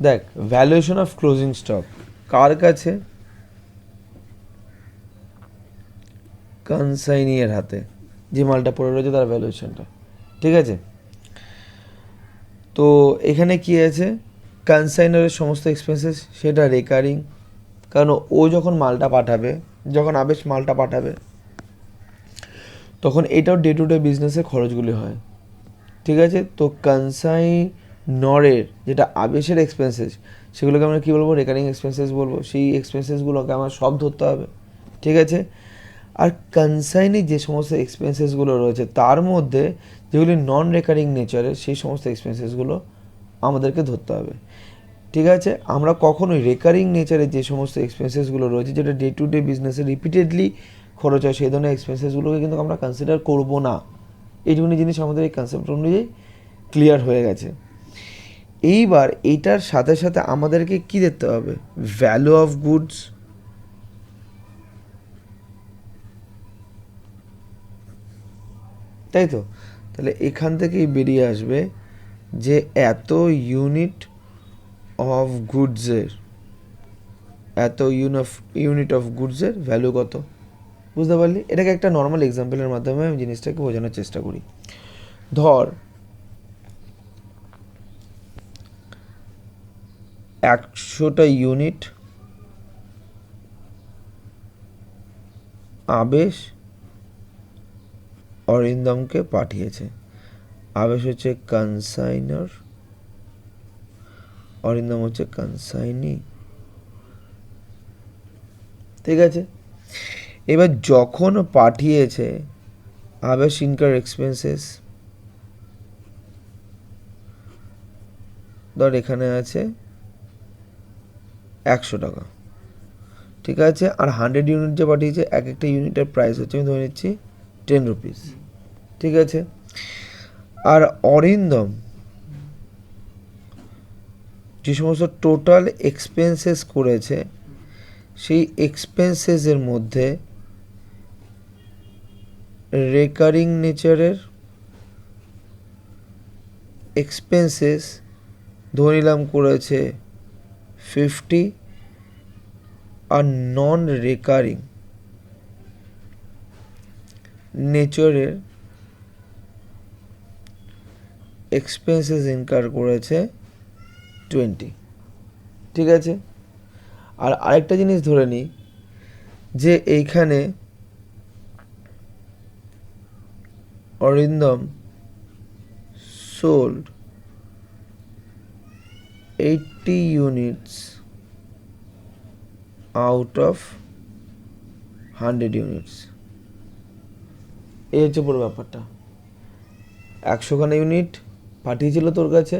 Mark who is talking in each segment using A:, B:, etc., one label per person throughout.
A: দেখ valuation of closing stock কার কাছে, কনসাইনিয়ের হাতে, যে মালটা পড়ে রয়েছে তার ভ্যালুয়েশনটা, ঠিক আছে। তো এখানে কি আছে, কনসাইনারের সমস্ত এক্সপেন্সেস সেটা রেকারিং, কারণ ও যখন মালটা পাঠাবে, যখন আবেশ মালটা পাঠাবে তখন এটাও ডে টু ডে বিজনেসের খরচগুলি হয়, ঠিক আছে। তো কনসাইনরের যেটা আবেশের এক্সপেন্সেস সেগুলোকে আমরা কী বলবো, রেকারিং এক্সপেন্সেস বলবো। সেই এক্সপেন্সেসগুলোকে আমার সব ধরতে হবে, ঠিক আছে। আর কনসাইনি যে সমস্ত এক্সপেন্সেসগুলো রয়েছে তার মধ্যে যেগুলি নন রেকারিং নেচারের সেই সমস্ত এক্সপেন্সেসগুলো আমাদেরকে ধরতে হবে, ঠিক আছে। আমরা কখনোই রেকারিং নেচারের যে সমস্ত এক্সপেন্সেসগুলো রয়েছে, যেটা ডে টু ডে বিজনেসে রিপিটেডলি খরচ হয়, সেই ধরনের এক্সপেন্সেসগুলোকে কিন্তু আমরা কনসিডার করবো না। এইটুকুনি জিনিস আমাদের এই কনসেপ্ট অনুযায়ী ক্লিয়ার হয়ে গেছে। এইবার এইটার সাথে সাথে আমাদেরকে কি দেখতে হবে, ভ্যালু অফ গুডস, তাই তো। তাহলে এখান থেকেই বেরিয়ে আসবে যে এত ইউনিট অফ গুডসের, এত ইউনিট অফ গুডসের ভ্যালু কত, বুঝতে পারলি। এটাকে একটা নর্মাল এক্সাম্পলের মাধ্যমে আমি জিনিসটাকে বোঝানোর চেষ্টা করি। ধর 100টা ইউনিট আবেশ অরিন্দমকে পাঠিয়েছে। আবেশ হচ্ছে কনসাইনার, অরিন্দম হচ্ছে কনসাইনি, ঠিক আছে। এবার যখন পাঠিয়েছে আবেশ ইনকার এক্সপেন্সেস, ধর এখানে আছে 100 টাকা, ঠিক আছে। আর 100 ইউনিট যে পাঠিয়েছে, এক একটা ইউনিটের প্রাইস হচ্ছে, আমি ধরে নিচ্ছি 10 রুপিস, ঠিক আছে। আর অরিন্দম যে সমস্ত টোটাল এক্সপেন্সেস করেছে, সেই এক্সপেন্সেসের মধ্যে রেকারিং নেচারের এক্সপেন্সেস ধরে নিলাম করেছে 50, আর নন রেকারিং নেচারের এক্সপেন্সেস ইনকার করেছে 20, ঠিক আছে। আর আরেকটা জিনিস ধরে নিই যে এইখানে Arindam sold 80 units out of 100 units. এই হচ্ছে পুরো ব্যাপারটা। 100খানা ইউনিট পাঠিয়েছিল তোর কাছে,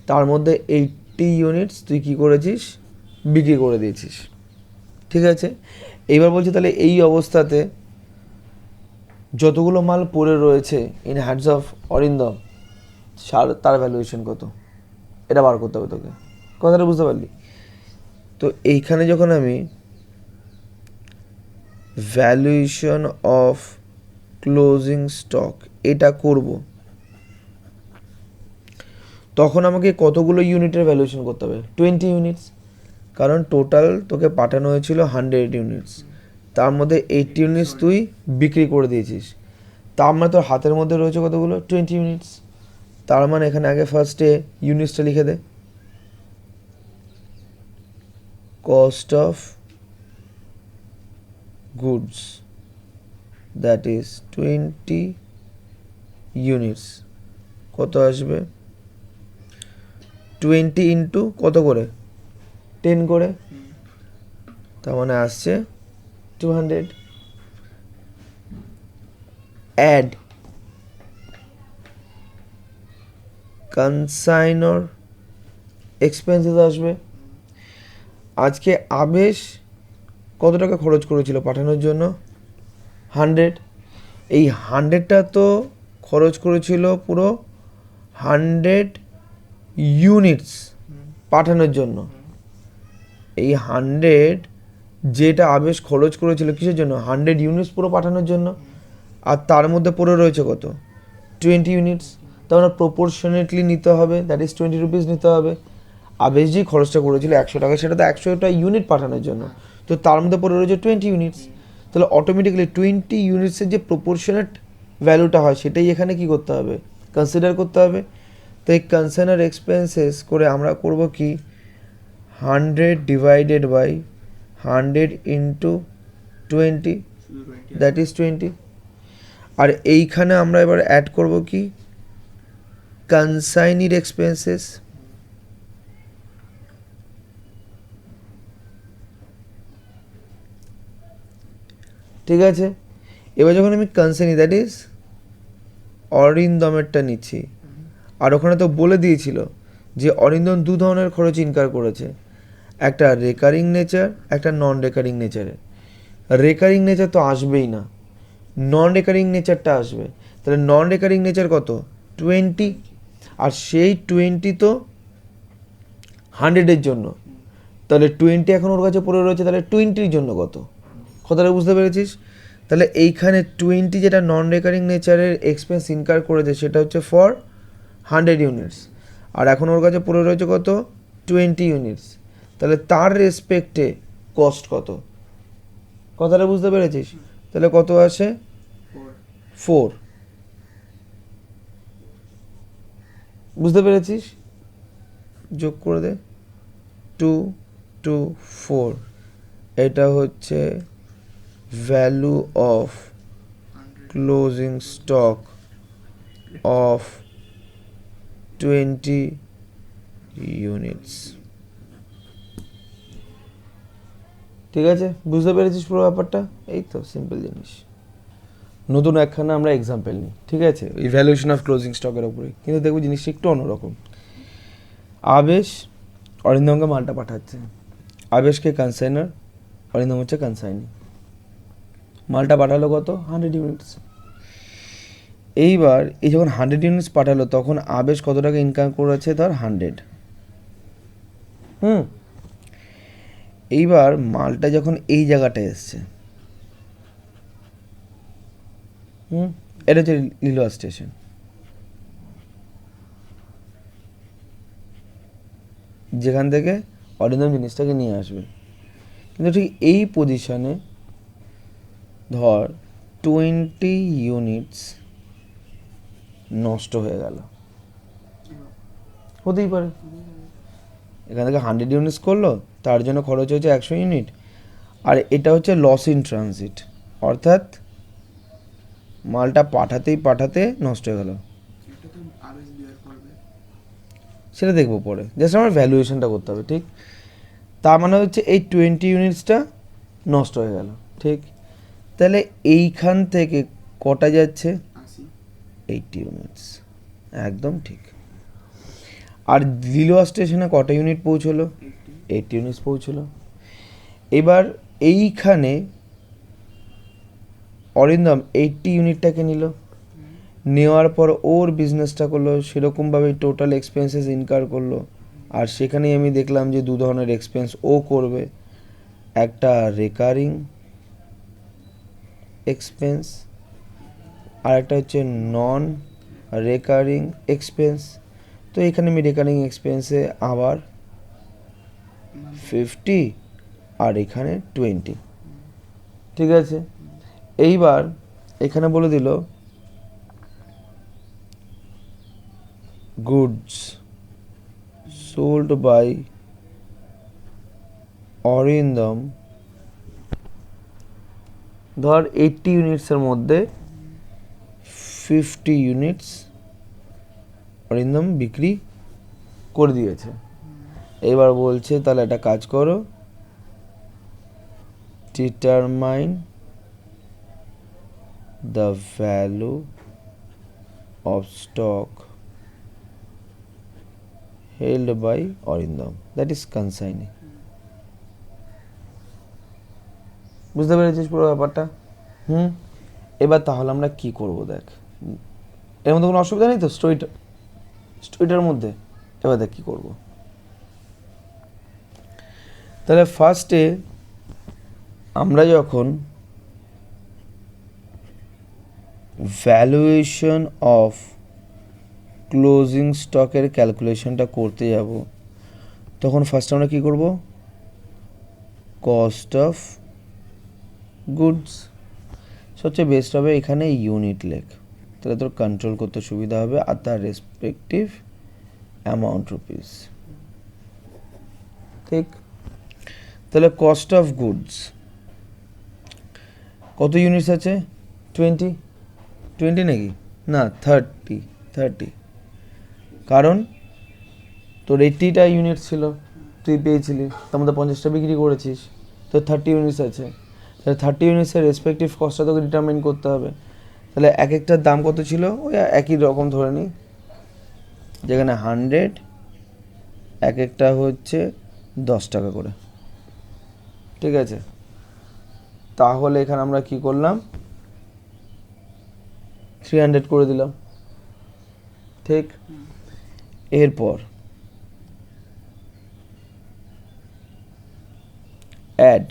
A: তার মধ্যে 80 ইউনিটস তুই কী করেছিস, বিক্রি করে দিয়েছিস, ঠিক আছে। এইবার বলছি তাহলে এই অবস্থাতে যতগুলো মাল পড়ে রয়েছে ইন হ্যান্ডস অফ অরিন্দম, তার ভ্যালুয়েশন কত, এটা বার করতে হবে তোকে, কথাটা বুঝতে পারলি। তো এইখানে যখন আমি ভ্যালুয়েশন অফ ক্লোজিং স্টক এটা করব, তখন আমাকে কতগুলো ইউনিটের ভ্যালুয়েশন করতে হবে, 20 ইউনিটস, কারণ টোটাল তোকে পাঠানো হয়েছিল 100 ইউনিটস, তার মধ্যে 80 ইউনিটস তুই বিক্রি করে দিয়েছিস, তার মানে তোর হাতের মধ্যে রয়েছে কতগুলো, 20 ইউনিটস। তার মানে এখানে আগে ফার্স্টে ইউনিটসটা লিখে দে, cost of goods that is 20 units, কত আসবে, 20 ইন্টু কত করে, 10 করে, তার মানে আসছে 200। অ্যাড কনসাইনর এক্সপেন্সেস আসবে। আজকে আবেশ কত টাকা খরচ করেছিল পাঠানোর জন্য, 100। এই 100টা তো খরচ করেছিল পুরো 100 ইউনিটস পাঠানোর জন্য। এই 100 যেটা আবেশ খরচ করেছিল কিসের জন্য, 100 ইউনিটস পুরো পাঠানোর জন্য, আর তার মধ্যে পড়ে রয়েছে কত, 20 ইউনিটস। তার মানে প্রপোর্শনেটলি নিতে হবে, দ্যাট ইজ 20 রুপিস নিতে হবে। আবেশ যে খরচটা করেছিল 100 টাকা, সেটা তো 100টা ইউনিট পাঠানোর জন্য, তো তার মধ্যে পড়ে রয়েছে 20 ইউনিটস। তাহলে অটোমেটিক্যালি 20 ইউনিটসের যে প্রপোর্শনেট ভ্যালুটা হয় সেটাই এখানে কি করতে হবে, কনসিডার করতে হবে। তো এই কনসার্নার এক্সপেন্সেস করে আমরা করব কি, 100 divided by 100 into 20, that is 20। আর এইখানে আমরা এবার অ্যাড করব কি, কনসাইনির এক্সপেন্সেস, ঠিক আছে। এবার যখন আমি কনসাইনি দ্যাট ইজ অরিন্দমেরটা নিচ্ছি, আর ওখানে তো বলে দিয়েছিল যে অরিন্দম দু ধরনের খরচ ইনকার করেছে, একটা রেকারিং নেচার, একটা নন রেকারিং নেচারে। রেকারিং নেচার তো আসবেই না, নন রেকারিং নেচারটা আসবে। তাহলে নন রেকারিং নেচার কত, 20, আর সেই 20 তো 100-এর জন্য, তাহলে 20 এখন ওর কাছে পড়ে রয়েছে, তাহলে 20-র জন্য কত, কথাটা বুঝতে পেরেছিস? তাহলে এইখানে 20 যেটা নন রেকারিং নেচারের এক্সপেন্স ইনকার করেছে সেটা হচ্ছে ফর 100 ইউনিটস, আর এখন ওর কাছে পড়ে রয়েছে কত, 20 ইউনিটস। তাহলে তার রেসপেক্টে কস্ট কত, কথাটা বুঝতে পেরেছিস? তাহলে কত আসে, 4, বুঝতে পেরেছিস? যোগ করে দে, 2 2 4, এটা হচ্ছে value of closing stock of 20 units. ঠিক আছে, বুঝতে পেরেছিস পুরো ব্যাপারটা? এই তো সিম্পল জিনিস। নতুন একখানা আমরা এক্সাম্পল নিই, ঠিক আছে, এই ভ্যালুয়েশন অফ ক্লোজিং স্টকের উপরে, কিন্তু দেখবো জিনিসটা একটু অন্যরকম। আবেশ অরিন্দমকে মালটা পাঠাচ্ছে, আবেশকে কনসাইনার, অরিন্দম হচ্ছে কনসাইনি। মালটা পাঠালো কত, 100 ইউনিটস। এইবার এই যখন 100 ইউনিটস পাঠালো তখন আবেশ কত টাকা ইনকাম করেছে, ধর 100। এইবার মালটা যখন এই জায়গাটায় এসছে, এটা হচ্ছে লিলুয়া স্টেশন, যেখান থেকে অরিন্দম জিনিসটাকে নিয়ে আসবে। কিন্তু ঠিক এই পজিশনে ধর 20 ইউনিটস নষ্ট হয়ে গেল, হতেই পারে। এখান থেকে 100 ইউনিটস করলো, তার জন্য খরচ হয়েছে 100 ইউনিট, আর এটা হচ্ছে লস ইন ট্রানজিট, অর্থাৎ মালটা পাঠাতেই পাঠাতে নষ্ট হয়ে গেল। সেটা দেখবো পরে, জাস্ট আমার ভ্যালুয়েশনটা করতে হবে, ঠিক। তার মানে হচ্ছে এই 20 ইউনিটসটা নষ্ট হয়ে গেল, ঠিক। তাহলে এইখান থেকে কটা যাচ্ছে, 80 ইউনিটস, একদম ঠিক। আর লিলুয়া স্টেশনে কটা ইউনিট পৌঁছলো, 80 ইউনিটস পৌঁছলো। এবার এইখানে অরিন্দম 80 ইউনিটটাকে নিল, নেওয়ার পর ওর বিজনেসটা করলো, সেরকমভাবে টোটাল এক্সপেন্সেস ইনকার করলো। আর সেখানেই আমি দেখলাম যে দু ধরনের এক্সপেন্স ও করবে, একটা রেকারিং এক্সপেন্স আর একটা হচ্ছে নন রেকারিং এক্সপেন্স। তো এখানে আমি রেকারিং এক্সপেন্সে আবার 50 আর এখানে 20, ঠিক আছে। এইবার এখানে বলে দিল গুডস সোল্ড বাই অরিন্দম, ধর 80 ইউনিটসের মধ্যে 50 ইউনিটস অরিন্দম বিক্রি করে দিয়েছে। এবার বলছে তাহলে একটা কাজ করো, determine the value of stock held by Arindam, that is consignee. বুঝতে পেরেছিস পুরো ব্যাপারটা? এবার তাহলে আমরা কি করব, দেখ এর মধ্যে কোনো অসুবিধা নেই তো, স্টোরিটার মধ্যে। এবার দেখ কী করবো। তাহলে ফার্স্টে আমরা যখন ভ্যালুয়েশন অফ ক্লোজিং স্টকের ক্যালকুলেশনটা করতে যাব, তখন ফার্স্ট আমরা কী করব, কস্ট অফ গুডস। সবচেয়ে বেস্ট হবে এখানে ইউনিট লেখ, তাহলে তোর কন্ট্রোল করতে সুবিধা হবে, আর তার রেসপেক্টিভ অ্যামাউন্ট রুপিস। ঠিক, তাহলে কস্ট অফ গুডস কত ইউনিটস আছে, 20 নাকি না 30, কারণ তোর 80টা ইউনিট ছিল তুই পেয়েছিলি, তার মধ্যে 50টা বিক্রি করেছিস, তোর 30 ইউনিটস আছে, তাহলে 30 ইউনিটসের রেসপেক্টিভ কস্টটা তোকে ডিটারমাইন করতে হবে। তাহলে এক একটার দাম কত ছিল, ওই একই রকম ধরে নিই, যেখানে 100 এক একটা হচ্ছে 10 টাকা করে। ঠিক আছে, তাহলে এখানে আমরা কি করলাম, 300 করে দিলাম। ঠিক, এরপর অ্যাড,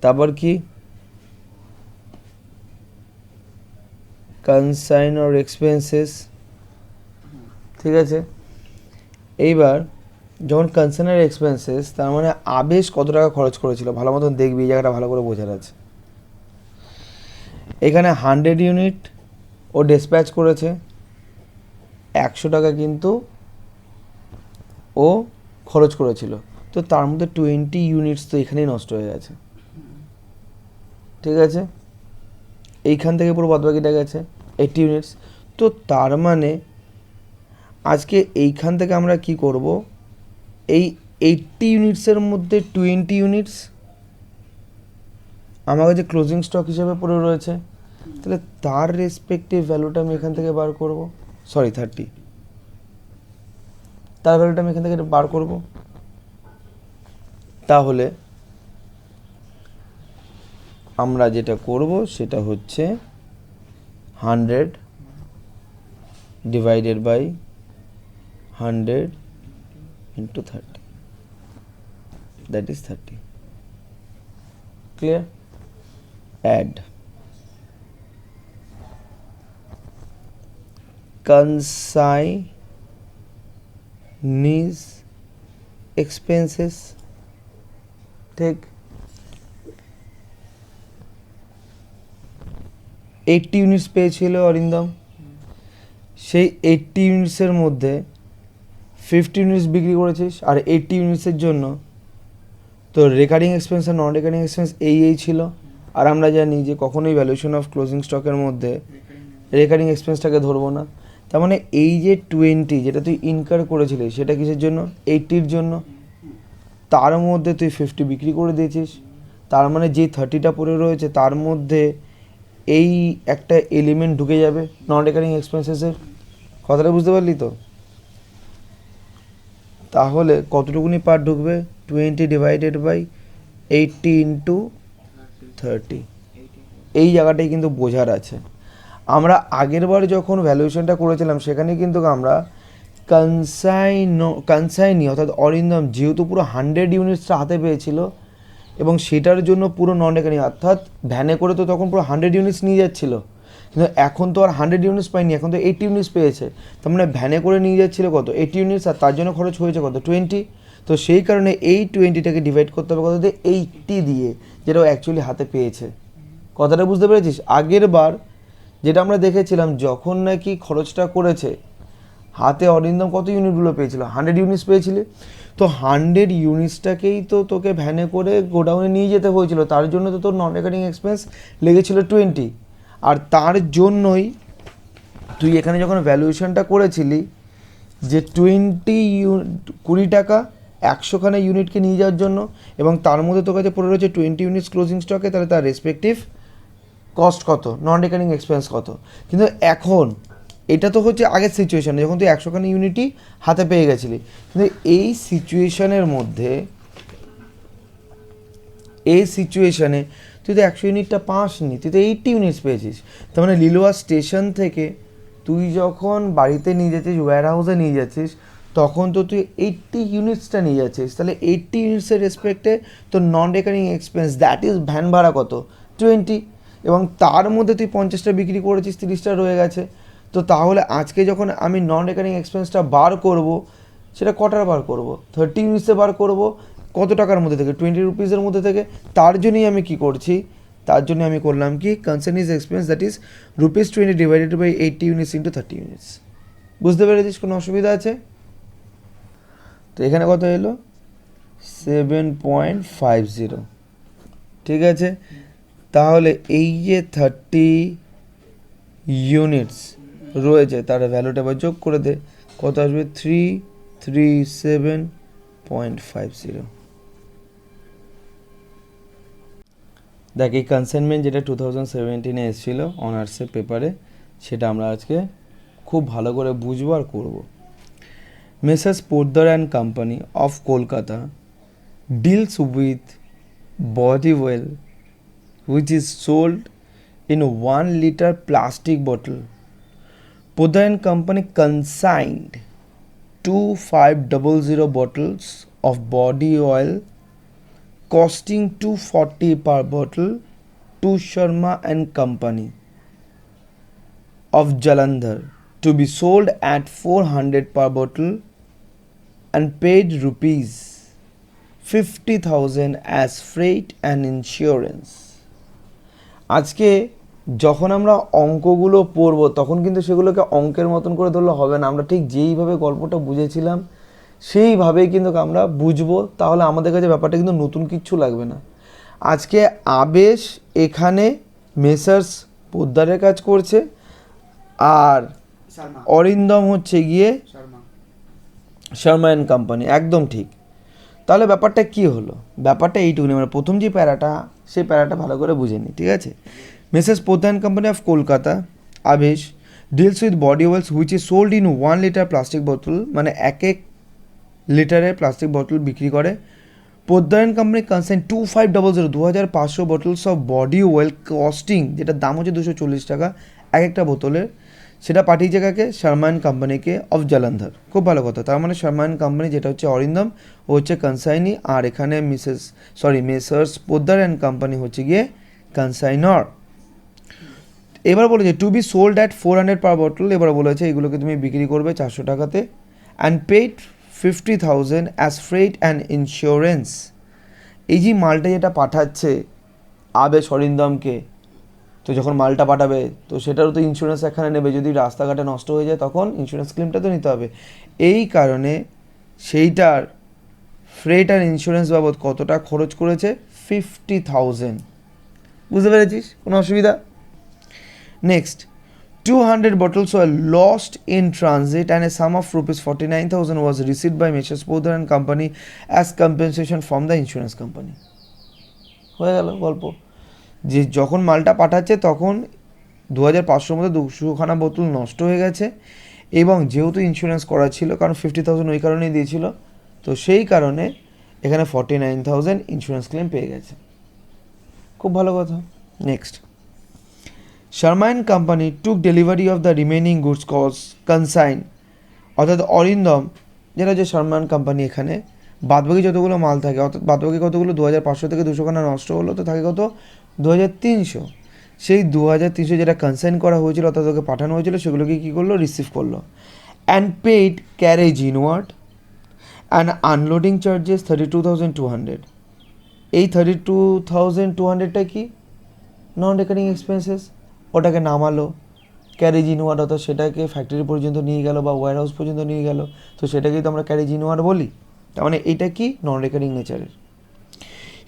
A: তারপর কি কনসাইন অর এক্সপেন্সেস। ঠিক আছে, এইবার যখন কনসাইন আর এক্সপেন্সেস, তার মানে আবেশ কত টাকা খরচ করেছিল, ভালো মতন দেখবি, এই জায়গাটা ভালো করে বোঝার আছে। এখানে 100 ইউনিট ও ডিসপ্যাচ করেছে, 100 টাকা কিন্তু ও খরচ করেছিল, তো তার মধ্যে 20 ইউনিটস তো এখানেই নষ্ট হয়ে গেছে। ঠিক আছে, এইখান থেকে পুরো বাদবাকিটা গেছে 80 ইউনিটস। তো তার মানে আজকে এইখান থেকে আমরা কি করব, এই 80 ইউনিটসের মধ্যে 20 ইউনিটস আমার কাছে ক্লোজিং স্টক হিসেবে পড়ে রয়েছে, তাহলে তার রেসপেক্টিভ ভ্যালুটা আমি এখান থেকে বার করব, সরি 30, তার ভ্যালুটা আমি এখান থেকে বার করব। তাহলে আমরা যেটা করব সেটা হচ্ছে 100 divided by 100 into 30, that is 30. Clear? Add consignees expenses. ঠিক, 80 ইউনিটস পেয়েছিল অরিন্দম, সেই 80 ইউনিটসের মধ্যে 50 ইউনিটস বিক্রি করেছিস, আর 80 ইউনিটসের জন্য তো রেকারিং এক্সপেন্স আর নন রেকারিং এক্সপেন্স এই ছিল। আর আমরা জানি যে কখনোই ভ্যালুয়েশন অফ ক্লোজিং স্টকের মধ্যে রেকারিং এক্সপেন্সটাকে ধরবো না। তার মানে এই যে 20 যেটা তুই ইনকার করেছিলিস সেটা কিসের জন্য, 80-র জন্য, তার মধ্যে তুই 50 বিক্রি করে দিয়েছিস, তার মানে যে 30টা পড়ে রয়েছে তার মধ্যে এই একটা এলিমেন্ট ঢুকে যাবে নন রেকারিং এক্সপেন্সেসের। কথাটা বুঝতে পারলি তো? তাহলে কতটুকুনি পার্ট ঢুকবে, 20 ডিভাইডেড বাই 80 ইন্টু 30, এই জায়গাটাই কিন্তু বোঝার আছে। আমরা আগের বার যখন ভ্যালুয়েশনটা করেছিলাম সেখানে কিন্তু আমরা কনসাইনি অর্থাৎ অরিন্দম যেহেতু পুরো 100 ইউনিটসটা হাতে পেয়েছিল এবং সেটার জন্য পুরো নন রেকারিং অর্থাৎ ভ্যানে করে তো তখন পুরো 100 ইউনিটস নিয়ে যাচ্ছিল, কিন্তু এখন তো আর 100 ইউনিটস পাইনি, এখন তো 80 ইউনিটস পেয়েছে। তার মানে ভ্যানে করে নিয়ে যাচ্ছিল কত, 80 ইউনিটস, আর তার জন্য খরচ হয়েছে কত, 20। তো সেই কারণে এই 20টাকে ডিভাইড করতে হবে কত দিয়ে, 80 দিয়ে, যেটা অ্যাকচুয়ালি হাতে পেয়েছে। কথাটা বুঝতে পেরেছিস? আগের বার যেটা আমরা দেখেছিলাম যখন নাকি খরচটা করেছে হাতে অরিন্দম কত ইউনিটগুলো পেয়েছিল, 100 ইউনিটস পেয়েছিলে, তো 100 ইউনিটসটাকেই তো তোকে ভ্যানে করে গোডাউনে নিয়ে যেতে হয়েছিল, তার জন্য তো তোর নন রেকারিং এক্সপেন্স লেগেছিল 20। আর তার জন্যই তুই এখানে যখন ভ্যালুয়েশনটা করেছিলি যে 20 টাকা 100খানা ইউনিটকে নিয়ে যাওয়ার জন্য, এবং তার মধ্যে তোর কাছে পড়ে রয়েছে 20 ইউনিটস ক্লোজিং স্টকে, তাহলে তার রেসপেক্টিভ কস্ট কত, নন রেকারিং এক্সপেন্স কত। কিন্তু এখন এটা তো হচ্ছে আগের সিচুয়েশানে যখন তুই 100খানা ইউনিটই হাতে পেয়ে গেছিলি, কিন্তু এই সিচুয়েশানের মধ্যে তুই তো 100 ইউনিটটা পাসনি, তুই তো 80 ইউনিটস পেয়েছিস। তার মানে লিলুয়া স্টেশন থেকে তুই যখন বাড়িতে নিয়ে যাচ্ছিস, ওয়্যার হাউসে নিয়ে যাচ্ছিস, তখন তো তুই 80 ইউনিটসটা নিয়ে যাচ্ছিস, তাহলে 80 ইউনিটসের রেসপেক্টে তোর non recurring expense that is van ভাড়া কত, 20, এবং তার মধ্যে তুই 50টা বিক্রি করেছিস, 30টা রয়ে গেছে, তো তাহলে আজকে যখন আমি নন রেকারিং এক্সপেন্সটা বার করব, সেটা কটার বার করব? 30 ইউনিটসে বার করব। কত টাকার মধ্যে থেকে? 20 রুপিসের মধ্যে থেকে। তার জন্যই আমি কি করছি, তার জন্য আমি করলাম কি, concern is expense that is ₹20 divided by 80 units into 30 units. বুঝতে পেরেছিস? কোনো অসুবিধা আছে? তো এখানে কত এলো? 7.50। ঠিক আছে, তাহলে এই যে 30 ইউনিটস রয়েছে তার ভ্যালুটা এবার যোগ করে দে, কত আসবে? 337.50। দেখ, এই কনসাইনমেন্ট যেটা 2017-এ এসেছিলো অনার্সের পেপারে, সেটা আমরা আজকে খুব ভালো করে বুঝবো আর করবো। Messrs Poddar and company of Kolkata deals with body well which is sold in 1 liter plastic bottle. Poddar and Company consigned 2500 bottles of body oil costing 240 per bottle to Sharma and Company of Jalandhar to be sold at 400 per bottle and paid rupees 50,000 as freight and insurance. আজকে যখন আমরা অঙ্কগুলো পড়ব তখন কিন্তু সেগুলোকে অঙ্কের মতন করে ধরলে হবে না। আমরা ঠিক যেইভাবে গল্পটা বুঝেছিলাম সেইভাবেই কিন্তু আমরা বুঝবো, তাহলে আমাদের কাছে ব্যাপারটা কিন্তু নতুন কিচ্ছু লাগবে না। আজকে আবেশ এখানে মেসার্স পোদ্দারের কাজ করছে, আর অরিন্দম হচ্ছে গিয়ে শর্মা অ্যান্ড কোম্পানি। একদম ঠিক। তাহলে ব্যাপারটা কি হলো? ব্যাপারটা এইটুকুনি, মানে প্রথম যে প্যারাটা, সেই প্যারাটা ভালো করে বুঝে নিই, ঠিক আছে? Messrs Poddar and company of Kolkata আবেশ deals with body oils which is sold in 1 litre plastic বোতল, মানে 1 লিটারের প্লাস্টিক বোতল বিক্রি করে। Poddar and company consign 2500 2500 bottles of body oil costing, যেটার দাম হচ্ছে 240 টাকা এক একটা বোতলের, সেটা পাঠিয়েছে কাকে? শর্মা অ্যান্ড কোম্পানিকে অফ জালন্ধর। খুব ভালো কথা। তার মানে শর্মা অ্যান্ড কোম্পানি যেটা হচ্ছে অরিন্দম, ও হচ্ছে কনসাইনি, আর এখানে মেসার্স পোদ্দার অ্যান্ড কোম্পানি হচ্ছে গিয়ে কনসাইনর। এবার বলেছে to be sold at 400 per bottle. এবার বলেছে এগুলোকে তুমি বিক্রি করবে 400 টাকাতে, and paid 50,000 as freight and insurance. এই যে মালটা যেটা পাঠাচ্ছে আবেশ অরিন্দমকে, তো যখন মালটা পাঠাবে তো সেটারও তো ইন্স্যুরেন্স এখানে নেবে। যদি রাস্তাঘাটে নষ্ট হয়ে যায় তখন ইন্স্যুরেন্স ক্লেমটা তো নিতে হবে। এই কারণে সেইটার ফ্রেট আর ইন্স্যুরেন্স বাবদ কতটা খরচ করেছে? 50,000। বুঝতে পেরেছিস? কোনো অসুবিধা? Next, 200 bottles were lost in transit and a sum of ₹49,000 was received by Messrs. Poddar and Company as compensation from the insurance company. হয়ে গেল গল্প। যে যখন মালটা পাঠাচ্ছে তখন 2500 মধ্যে 200খানা বোতল নষ্ট হয়ে গেছে, এবং যেহেতু ইন্স্যুরেন্স করা ছিল, কারণ 50,000 ওই কারণেই দিয়েছিল, তো সেই কারণে এখানে 49,000 ইন্স্যুরেন্স ক্লেম পেয়ে গেছে। খুব ভালো কথা। Next, Sharma and company took delivery of the remaining goods consign, অর্থাৎ অরিন্দম যেটা হচ্ছে শর্মা অ্যান্ড কোম্পানি, এখানে বাদবাকি যতগুলো মাল থাকে, অর্থাৎ বাদবাকি কতগুলো 2500 থেকে 200খানা নষ্ট হলো, তো থাকে কত? 2300। সেই 2300 যেটা কনসাইন করা হয়েছিল অর্থাৎ ওকে পাঠানো হয়েছিল, সেগুলোকে কী করলো? রিসিভ করলো। And paid carriage inward and unloading charges 32,200। এই 32,200টা কি? Non recurring expenses. ওটাকে নামালো, ক্যারেজ ইনওয়ার্ড, অর্থাৎ সেটাকে ফ্যাক্টরি পর্যন্ত নিয়ে গেল বা ওয়্যার হাউস পর্যন্ত নিয়ে গেল, তো সেটাকেই তো আমরা ক্যারেজ ইনওয়ার্ড বলি। তার মানে এটা কি? নন রেকারিং নেচারের।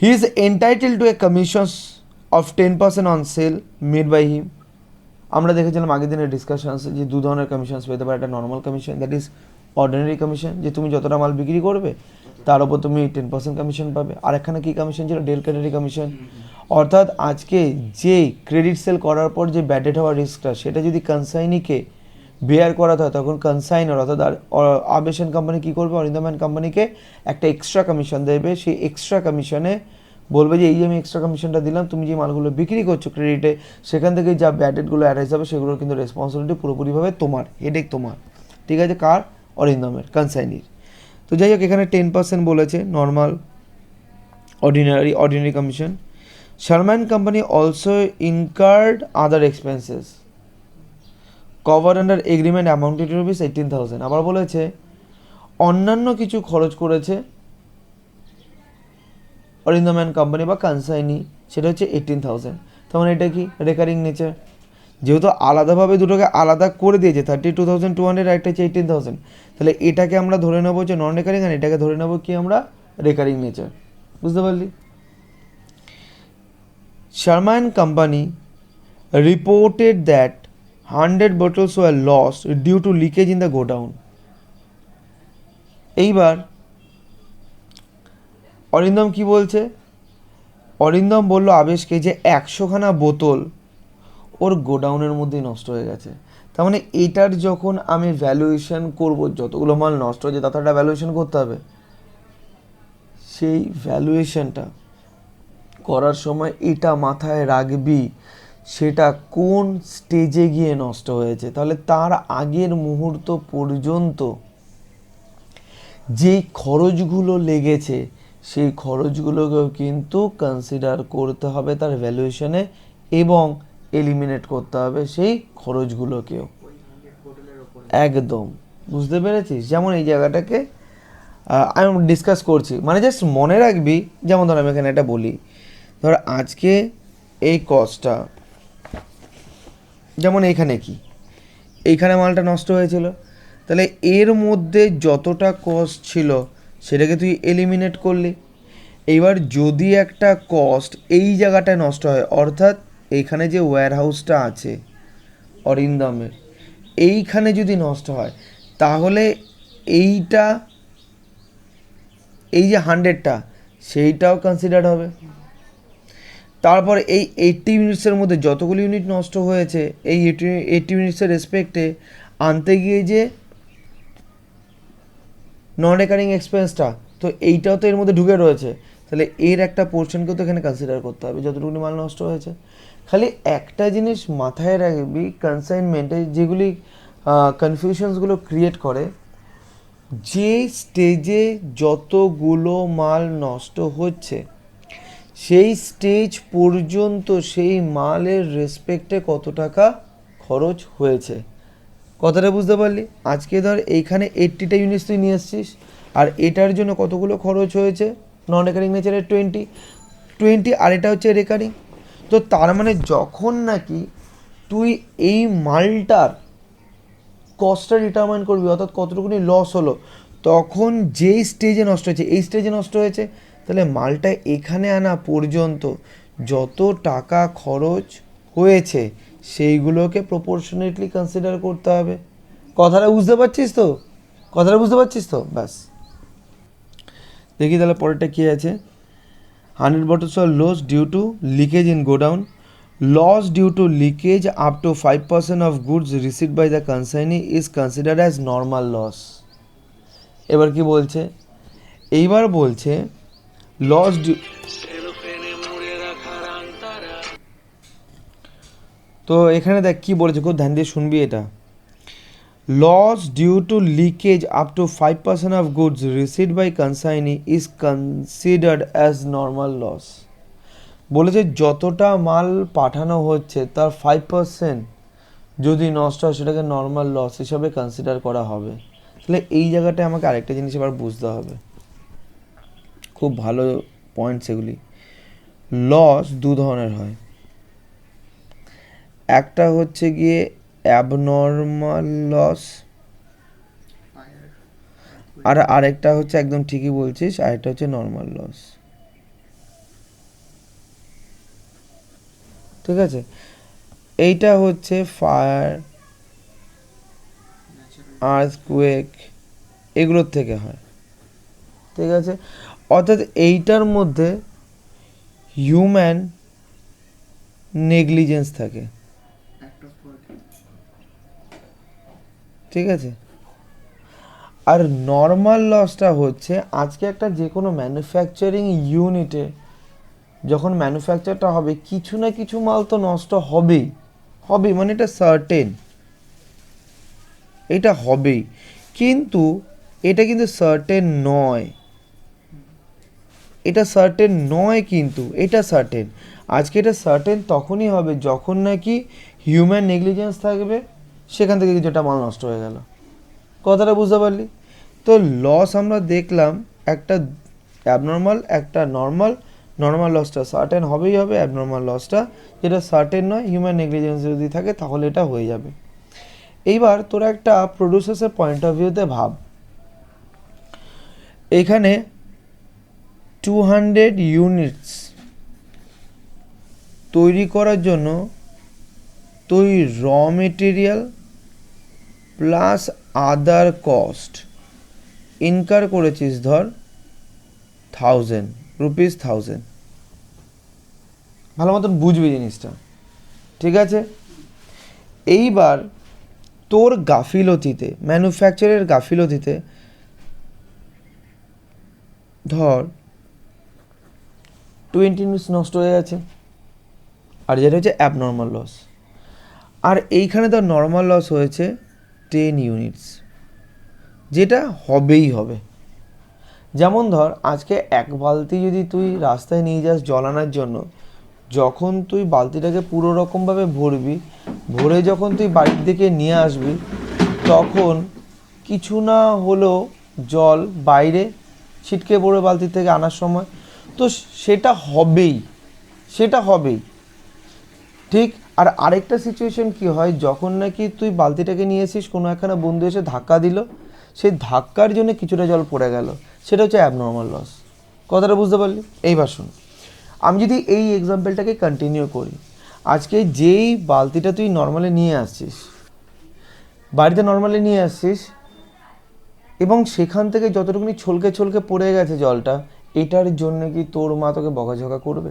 A: He is entitle to a commissions of 10% on sale made by him. আমরা দেখেছিলাম আগের দিনের ডিসকাশনসে যে দু ধরনের কমিশনস পেতে পারে। একটা normal commission, that is ordinary commission, যে তুমি যতটা মাল বিক্রি করবে তার উপর তুমি 10% কমিশন পাবে। আর এখানে কী কমিশন ছিল? Del credit commission. অর্থাৎ আজকে যে ক্রেডিট সেল করার পর যে ব্যাড ডেট হওয়ার রিস্কটা, সেটা যদি কনসাইনিকে বেয়ার করাতে হয়, তখন কনসাইনার অর্থাৎ আবেশ অ্যান্ড কোম্পানি কী করবে? অরিন্দম অ্যান্ড কোম্পানিকে একটা এক্সট্রা কমিশন দেবে। সেই এক্সট্রা কমিশনে বলবে যে এই যে আমি এক্সট্রা কমিশনটা দিলাম, তুমি যে মালগুলো বিক্রি করছো ক্রেডিটে, সেখান থেকে যা ব্যাড ডেটগুলো অ্যারাইজ হবে সেগুলোর কিন্তু রেসপন্সিবিলিটি পুরোপুরিভাবে তোমার, হেডেক তোমার। ঠিক আছে? কার? অরিন্দমের, কনসাইনির। তো যাই হোক, এখানে 10% বলেছে normal ordinary commission. Sharma and company also incurred other expenses cover under agreement অ্যামাউন্টেড rupees 18,000। আবার বলেছে অন্যান্য কিছু খরচ করেছে অরিন্দম অ্যান্ড কোম্পানি বা কনসাইনি, সেটা হচ্ছে 18,000। তার মানে এটা কি রেকারিং নেচার। যেহেতু আলাদাভাবে দুটোকে আলাদা করে দিয়েছে 32,200 আর একটা হচ্ছে 18,000, তাহলে এটাকে আমরা ধরে নেবো যে নন রেকারিং আর এটাকে ধরে নেবো কি আমরা রেকারিং নেচার। বুঝতে পারলি? Sharma and company reported that 100 bottles were lost due to leakage in the godown. এইবার অরিন্দম কি বলছে? অরিন্দম বলল আবেশকে যে 100খানা বোতল ওর গোডাউনের মধ্যেই নষ্ট হয়ে গেছে। তার মানে এটার যখন আমি ভ্যালুয়েশন করব, যতগুলো মাল নষ্ট হয়েছে তার একটা ভ্যালুয়েশন করতে হবে। সেই ভ্যালুয়েশনটা করার সময় এটা মাথায় রাখবি সেটা কোন স্টেজে গিয়ে নষ্ট হয়েছে। তাহলে তার আগের মুহূর্ত পর্যন্ত যেই খরচগুলো লেগেছে সেই খরচগুলোকেও কিন্তু কনসিডার করতে হবে তার ভ্যালুয়েশনে এবং এলিমিনেট করতে হবে সেই খরচগুলোকেও। একদম, বুঝতে পেরেছিস? যেমন এই জায়গাটাকে আমি ডিসকাস করছি, মানে জাস্ট মনে রাখবি। যেমন ধর আমি এখানে একটা বলি, ধর আজকে এই কস্টটা, যেমন এইখানে কি এইখানে মালটা নষ্ট হয়েছিল, তাহলে এর মধ্যে যতটা কস্ট ছিল সেটাকে তুই এলিমিনেট করলি। এইবার যদি একটা কস্ট এই জায়গাটায় নষ্ট হয়, অর্থাৎ এইখানে যে ওয়্যার হাউসটা আছে অরিন্দমের, এইখানে যদি নষ্ট হয় তাহলে এইটা, এই যে 100টা সেইটাও কনসিডার হবে। তারপর এই 80 ইউনিটসের মধ্যে যতগুলো ইউনিট নষ্ট হয়েছে এই 80 ইউনিটসের রেসপেক্টে আনতে গিয়ে যে নন রেকারিং এক্সপেন্সটা, তো এইটাও তো এর মধ্যে ঢুকে রয়েছে, তাহলে এর একটা পোর্শনকেও তো এখানে কনসিডার করতে হবে যতটুকু মাল নষ্ট হয়েছে। খালি একটা জিনিস মাথায় রাখবি, কনসাইনমেন্টে যেগুলি কনফিউশনসগুলো ক্রিয়েট করে, যে স্টেজে যতগুলো মাল নষ্ট হচ্ছে সেই স্টেজ পর্যন্ত সেই মালের রেসপেক্টে কত টাকা খরচ হয়েছে। কথাটা বুঝতে পারলি? আজকে ধর এইখানে 80টা ইউনিটস তুই নিয়ে এসছিস আর এটার জন্য কতগুলো খরচ হয়েছে নন রেকারিং নেচারের 20, আর এটা হচ্ছে রেকারিং। তো তার মানে যখন নাকি তুই এই মালটার কস্টটা ডিটারমাইন করবি, অর্থাৎ কতটুকুনি লস হলো, তখন যেই স্টেজে নষ্ট হয়েছে এই স্টেজে নষ্ট হয়েছে, তাহলে মালটা এখানে আনা পর্যন্ত যত টাকা খরচ হয়েছে সেইগুলোকে প্রপোর্শনেটলি কনসিডার করতে হবে। কথাটা বুঝতে পারছিস তো? কথাটা বুঝতে পারছিস তো? ব্যাস, দেখি তাহলে পরেরটা কী আছে। 100 bottles are lost due to leakage in godown. Loss due to leakage up to 5% of goods received by the consignee is considered as normal loss. এবার কি বলছে? এইবার বলছে লস তো এখানে দেখ কি বলেছে, খুব ধ্যান দিয়ে শুনবি এটা। Loss due to leakage up to 5% of goods received by consignee is considered as normal loss. বলেছে যতটা মাল পাঠানো হচ্ছে তার 5% যদি নষ্ট হয় সেটাকে নর্মাল লস হিসাবে কনসিডার করা হবে। তাহলে এই জায়গাটায় আমাকে আরেকটা জিনিস এবার বুঝতে হবে, খুব ভালো পয়েন্ট সেগুলি। লস দু ধরনের হয়, একটা হচ্ছে গিয়ে অ্যাবনর্মাল লস, আর আরেকটা হচ্ছে, একদম ঠিকই বলছিস, আরেকটা হচ্ছে নর্মাল লস। ঠিক আছে, এইটা হচ্ছে ফায়ার, আর্থকুয়েক এগুলোর থেকে হয়। ঠিক আছে, অর্থাৎ এইটার মধ্যে হিউম্যান নেগলিজেন্স থাকে। ঠিক আছে, আর নর্মাল লসটা হচ্ছে আজকে একটা যে কোনো ম্যানুফ্যাকচারিং ইউনিটে যখন ম্যানুফ্যাকচারটা হবে কিছু না কিছু মাল তো নষ্ট হবেই, মানে এটা সার্টেন, এটা হবেই। কিন্তু এটা কিন্তু সার্টেন নয়, এটা সার্টেন নয়, কিন্তু এটা সার্টেন। আজকে এটা সার্টেন তখনই হবে যখন নাকি হিউম্যান নেগলিজেন্স থাকবে সেখান থেকে কিছুটা মাল নষ্ট হয়ে গেল। কথাটা বুঝতে পারলি? তো লস আমরা দেখলাম একটা অ্যাবনর্মাল, একটা নর্মাল। নর্মাল লসটা সার্টেন হবেই হবে, অ্যাবনর্মাল লসটা যেটা সার্টেন নয়, হিউম্যান নেগলিজেন্স যদি থাকে তাহলে এটা হয়ে যাবে। এইবার তোরা একটা প্রডিউসার্সের পয়েন্ট অফ ভিউতে ভাব, এখানে 200 ইউনিটস তৈরি করার জন্য তুই র মেটেরিয়াল প্লাস আদার কস্ট ইনকার করেছিস ধর 1000 রুপিস 1000। ভালো মতন বুঝবি জিনিসটা, ঠিক আছে? এইবার তোর গাফিলতিতে, ম্যানুফ্যাকচারের গাফিলতিতে ধর 20 ইউনিটস নষ্ট হয়ে গেছে, আর যেটা হচ্ছে অ্যাবনর্মাল লস। আর এইখানে তো নর্মাল লস হয়েছে 10 ইউনিটস, যেটা হবেই হবে। যেমন ধর আজকে এক বালতি যদি তুই রাস্তায় নিয়ে যাস জল আনার জন্য, যখন তুই বালতিটাকে পুরো রকমভাবে ভরবি, ভরে যখন তুই বাড়ির দিকে নিয়ে আসবি, তখন কিছু না হলেও জল বাইরে ছিটকে পড়ে বালতি থেকে আনার সময়, তো সেটা হবেই, সেটা হবেই, ঠিক। আর আরেকটা সিচুয়েশন কি হয়, যখন নাকি তুই বালতিটাকে নিয়ে এসিস, কোনো একখানা বন্ধু এসে ধাক্কা দিল, সেই ধাক্কার জন্য কিছুটা জল পড়ে গেল, সেটা হচ্ছে অ্যাবনর্মাল লস। কথাটা বুঝতে পারলি? এইবার শুন, আমি যদি এই এক্সাম্পলটাকে কন্টিনিউ করি, আজকে যেই বালতিটা তুই নর্মালি নিয়ে আসছিস, বাড়িতে নর্মালি নিয়ে আসছিস, এবং সেখান থেকে যতটুকুনি ছলকে ছলকে পড়ে গেছে জলটা, এটার জন্য কি তোর মা তোকে বকাঝকা করবে?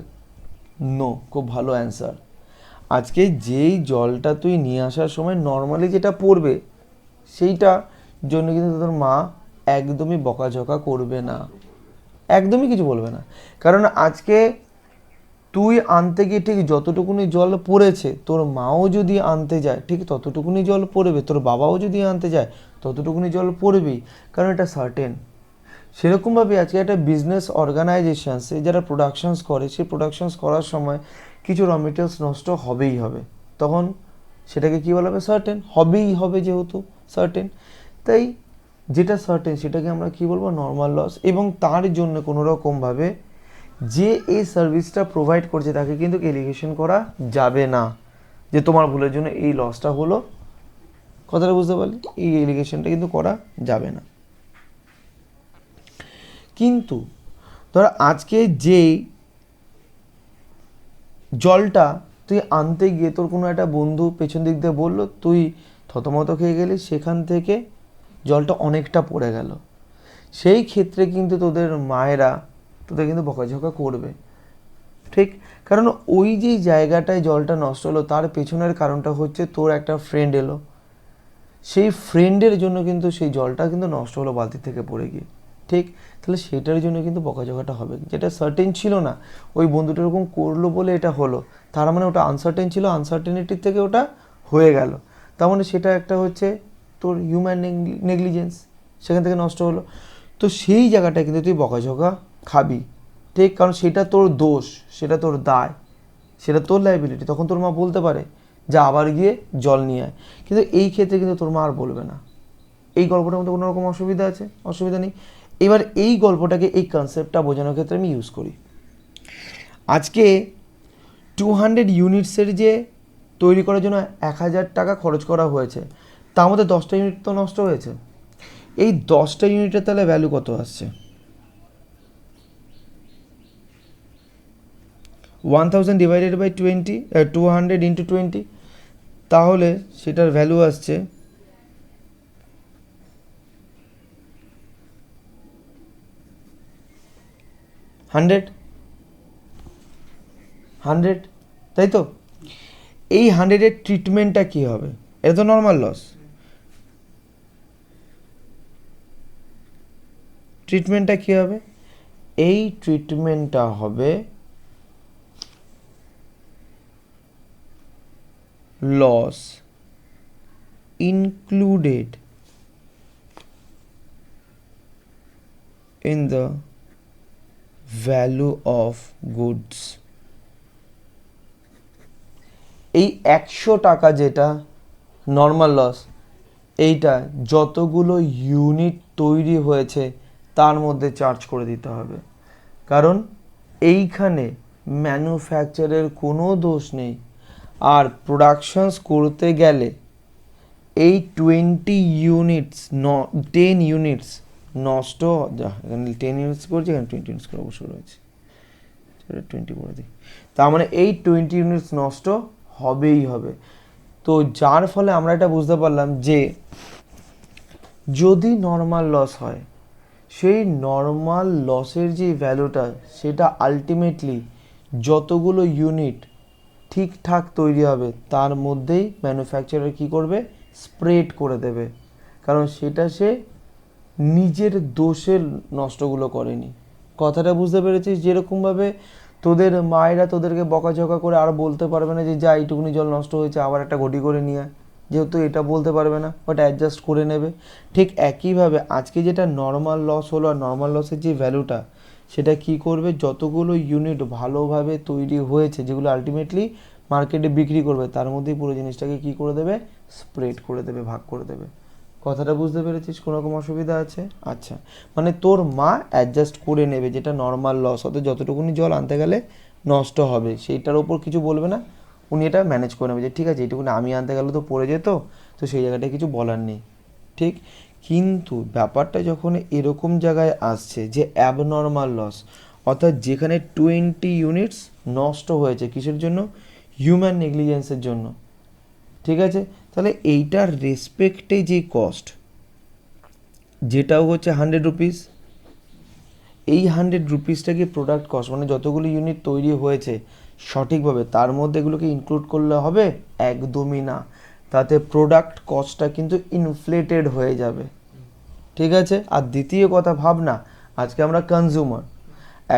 A: নো। খুব ভালো অ্যান্সার। আজকে যেই জলটা তুই নিয়ে আসার সময় নর্মালি যেটা পড়বে, সেইটা জন্য কিন্তু তোর মা একদমই বকাঝকা করবে না, একদমই কিছু বলবে না। কারণ আজকে তুই আনতে গিয়ে ঠিক যতটুকুনি জল পড়েছে, তোর মাও যদি আনতে যায় ঠিক ততটুকুনি জল পড়বে, তোর বাবাও যদি আনতে যায় ততটুকুনি জল পড়বেই, কারণ এটা সার্টেন। সেরকমভাবে আজকে একটা বিজনেস অর্গানাইজেশনসে যারা প্রোডাকশনস করে, সেই প্রোডাকশনস করার সময় কিছু র মেটেরিয়ালস নষ্ট হবেই হবে, তখন সেটাকে কী বলা হবে? সার্টেন। হবেই হবে, যেহেতু সার্টেন, তাই যেটা সার্টেন সেটাকে আমরা কী বলবো? Normal loss. এবং তার জন্য কোনো রকমভাবে যে এই সার্ভিসটা প্রোভাইড করছে তাকে কিন্তু এলিগেশন করা যাবে না যে তোমার ভুলের জন্য এই লসটা হলো। কথাটা বুঝতে পারলি? এই এলিগেশনটা কিন্তু করা যাবে না। কিন্তু ধর আজকে যেই জলটা তুই আনতে গিয়ে তোর কোনো একটা বন্ধু পেছন দিক দিয়ে বললো, তুই থতমত খেয়ে গেলি, সেখান থেকে জলটা অনেকটা পড়ে গেল, সেই ক্ষেত্রে কিন্তু তোদের মায়েরা তোদের কিন্তু বকাঝকা করবে, ঠিক। কারণ ওই যে জায়গাটায় জলটা নষ্ট হলো তার পেছনের কারণটা হচ্ছে তোর একটা ফ্রেন্ড এলো, সেই ফ্রেন্ডের জন্য কিন্তু সেই জলটা কিন্তু নষ্ট হলো বালতি থেকে পড়ে গিয়ে, ঠিক। তাহলে সেটার জন্য কিন্তু বকাঝকাটা হবে, যেটা সার্টেন ছিল না, ওই বন্ধুটা এরকম করলো বলে এটা হলো, তার মানে ওটা আনসার্টেন ছিল, আনসার্টেনিটির থেকে ওটা হয়ে গেল, তার মানে সেটা একটা হচ্ছে তোর হিউম্যান নেগলিজেন্স, সেখান থেকে নষ্ট হলো। তো সেই জায়গাটায় কিন্তু তুই বকাঝকা খাবি, ঠিক, কারণ সেটা তোর দোষ, সেটা তোর দায়, সেটা তোর লাইবিলিটি। তখন তোর মা বলতে পারে যা আবার গিয়ে জল নিয়ে আয়, কিন্তু এই ক্ষেত্রে কিন্তু তোর মা আর বলবে না। এই গল্পটার মধ্যে কোনো রকম অসুবিধা আছে? অসুবিধা নেই। এবার এই গল্পটাকে, এই কনসেপ্টটা বোঝানোর ক্ষেত্রে আমি ইউজ করি। আজকে 200 ইউনিটসের যে তৈরি করার জন্য 1000 টাকা খরচ করা হয়েছে, তার মধ্যে 10টা ইউনিট তো নষ্ট হয়েছে। এই 10টা ইউনিটের তাহলে ভ্যালু কত আসছে? 1000 ডিভাইডেড বাই 20, 200 ইন্টু 20, তাহলে সেটার ভ্যালু আসছে 100, তাই তো? এই 100-এর ট্রিটমেন্টটা কী হবে? এটা তো নর্মাল লস। ট্রিটমেন্টটা কী হবে? এই ট্রিটমেন্টটা হবে loss included in the value of goods। এই 100 টাকা যেটা নর্মাল লস এইটা যতগুলো ইউনিট তৈরি হয়েছে তার মধ্যে চার্জ করে দিতে হবে, কারণ এইখানে ম্যানুফ্যাকচারের কোনো দোষ নেই। আর প্রোডাকশনস করতে গেলে এই 20 ইউনিটস 10 ইউনিটস নষ্ট, যা এখানে 10 ইউনিটস করছি, এখানে 20 ইউনিটস করে অবশ্য রয়েছে, 20 করে দিই, তার মানে এই 20 ইউনিটস নষ্ট হবেই হবে। তো যার ফলে আমরা এটা বুঝতে পারলাম যে যদি নর্মাল লস হয়, সেই নর্মাল লসের যে ভ্যালুটা সেটা আলটিমেটলি যতগুলো ইউনিট ঠিকঠাক তৈরি হবে তার মধ্যেই ম্যানুফ্যাকচারার কী করবে, স্প্রেড করে দেবে, কারণ সেটা সে নিজের দোষের নষ্টগুলো করেনি। কথাটা বুঝতে পেরেছিস? যেরকমভাবে তোদের মায়েরা তোদেরকে বকাঝকা করে আর বলতে পারবে না যে যা এইটুকুনি জল নষ্ট হয়েছে আবার একটা ঘটি করে নিয়ে, যেহেতু এটা বলতে পারবে না, বাট অ্যাডজাস্ট করে নেবে। ঠিক একইভাবে আজকে যেটা নর্মাল লস হলো, আর নর্মাল লসের যে ভ্যালুটা সেটা কি করবে, যতগুলো ইউনিট ভালোভাবে তৈরি হয়েছে যেগুলো আলটিমেটলি মার্কেটে বিক্রি করবে তার মধ্যেই পুরো জিনিসটাকে কি করে দেবে, স্প্রেড করে দেবে, ভাগ করে দেবে। কথাটা বুঝতে পেরেছিস? কোনো রকম অসুবিধা আছে? আচ্ছা, মানে তোর মা অ্যাডজাস্ট করে নেবে যেটা নর্মাল লস, অর্থাৎ যতটুকুনি জল আনতে গেলে নষ্ট হবে সেইটার ওপর কিছু বলবে না, উনি এটা ম্যানেজ করে নেবে যে ঠিক আছে এইটুকুনি আমি আনতে গেলে তো পড়ে যেত, তো সেই জায়গাটায় কিছু বলার নেই। ঠিক, কিন্তু ব্যাপারটা যখন এরকম জায়গায় আসছে যে অ্যাবনর্মাল লস, অর্থাৎ যেখানে 20 ইউনিটস নষ্ট হয়েছে কিসের জন্য, হিউম্যান নেগলিজেন্সের জন্য, ঠিক আছে, তাহলে এইটার রেসপেক্টে যে কস্ট যেটাও হচ্ছে 100 রুপিস, এই 100 রুপিসটাকে প্রোডাক্ট কস্ট মানে যতগুলো ইউনিট তৈরি হয়েছে সঠিকভাবে তার মধ্যে এগুলোকে ইনক্লুড করলে হবে, একদমই না, তাতে প্রোডাক্ট কস্টটা কিন্তু ইনফ্লেটেড হয়ে যাবে। ঠিক আছে, আর দ্বিতীয় কথা ভাবনা, আজকে আমরা কনজিউমার,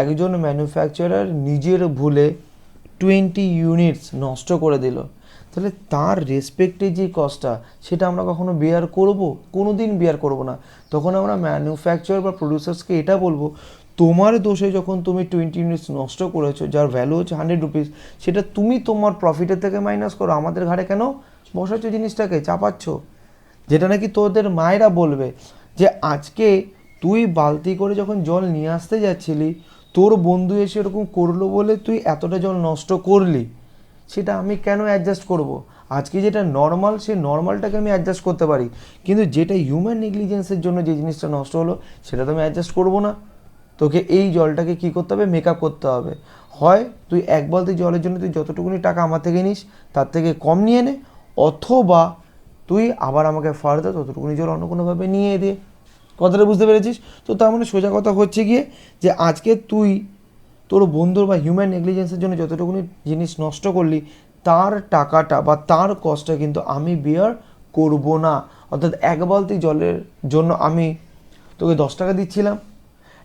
A: একজন ম্যানুফ্যাকচারার নিজের ভুলে 20 ইউনিটস নষ্ট করে দিল, তাহলে তার রেসপেক্টে যে কস্টটা সেটা আমরা কখনো বেয়ার করব? কোনো দিন বেয়ার করব না। তখন আমরা ম্যানুফ্যাকচারার বা প্রডিউসার্সকে এটা বলবো, তোমার দোষে যখন তুমি 20 ইউনিটস নষ্ট করেছো যার ভ্যালু হচ্ছে 100 রুপিস, সেটা তুমি তোমার প্রফিটের থেকে মাইনাস করো, আমাদের ঘাড়ে কেন বসাচ্ছ জিনিসটাকে, চাপাচ্ছ? যেটা নাকি তোদের মায়েরা বলবে যে আজকে তুই বালতি করে যখন জল নিয়ে আসতে যাচ্ছিলি, তোর বন্ধু এসে এরকম করলো বলে তুই এতটা জল নষ্ট করলি, সেটা আমি কেন অ্যাডজাস্ট করব? আজকে যেটা নর্মাল সেই নর্মালটাকে আমি অ্যাডজাস্ট করতে পারি, কিন্তু যেটা হিউম্যান নেগলিজেন্সের জন্য যে জিনিসটা নষ্ট হলো সেটা তো আমি অ্যাডজাস্ট করব না। তোকে এই জলটাকে কী করতে হবে, মেকআপ করতে হবে। হয় তুই এক বালতি জলের জন্য তুই যতটুকুনি টাকা আমার থেকে নিস তার থেকে কম নিয়ে নে, অথবা তুই আবার আমাকে ফার্দার ততটুকুনি জল অন্য কোনোভাবে নিয়ে দে। কথাটা বুঝতে পেরেছিস? তো তার মানে সোজা কথা হচ্ছে গিয়ে যে আজকে তুই তোর বন্ধুর বা হিউম্যান নেগলিজেন্সের জন্য যতটুকুনি জিনিস নষ্ট করলি তার টাকাটা বা তার কষ্টটা কিন্তু আমি বেয়ার করব না। অর্থাৎ এক বালতি জলের জন্য আমি তোকে 10 টাকা দিচ্ছিলাম,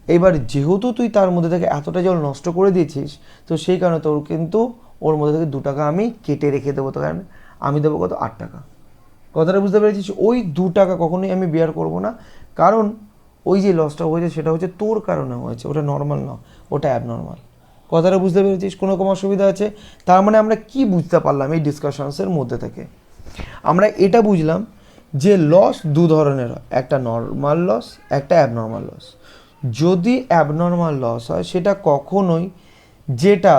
A: এবার যেহেতু তুই তার মধ্যে থেকে এতটা জল নষ্ট করে দিয়েছিস, তো সেই কারণে তোর কিন্তু ওর মধ্যে থেকে 2 টাকা আমি কেটে রেখে দেবো, তো কারণ আমি দেবো কত, 8 টাকা। কথাটা বুঝতে পেরেছিস? ওই 2 টাকা কখনোই আমি বেয়ার করব না, কারণ ওই যে লসটা হয়েছে সেটা হচ্ছে তোর কারণে হয়েছে, ওটা নর্মাল না, ওটা অ্যাবনর্মাল। কথাটা বুঝতে পেরেছিস? কোনো রকম অসুবিধা আছে? তার মানে আমরা কি বুঝতে পারলাম এই ডিসকাশনসের মধ্যে থেকে? আমরা এটা বুঝলাম যে লস 2 ধরনের হয়, একটা নর্মাল লস, একটা অ্যাবনর্মাল লস। যদি অ্যাবনর্মাল লস হয় সেটা কখনোই যেটা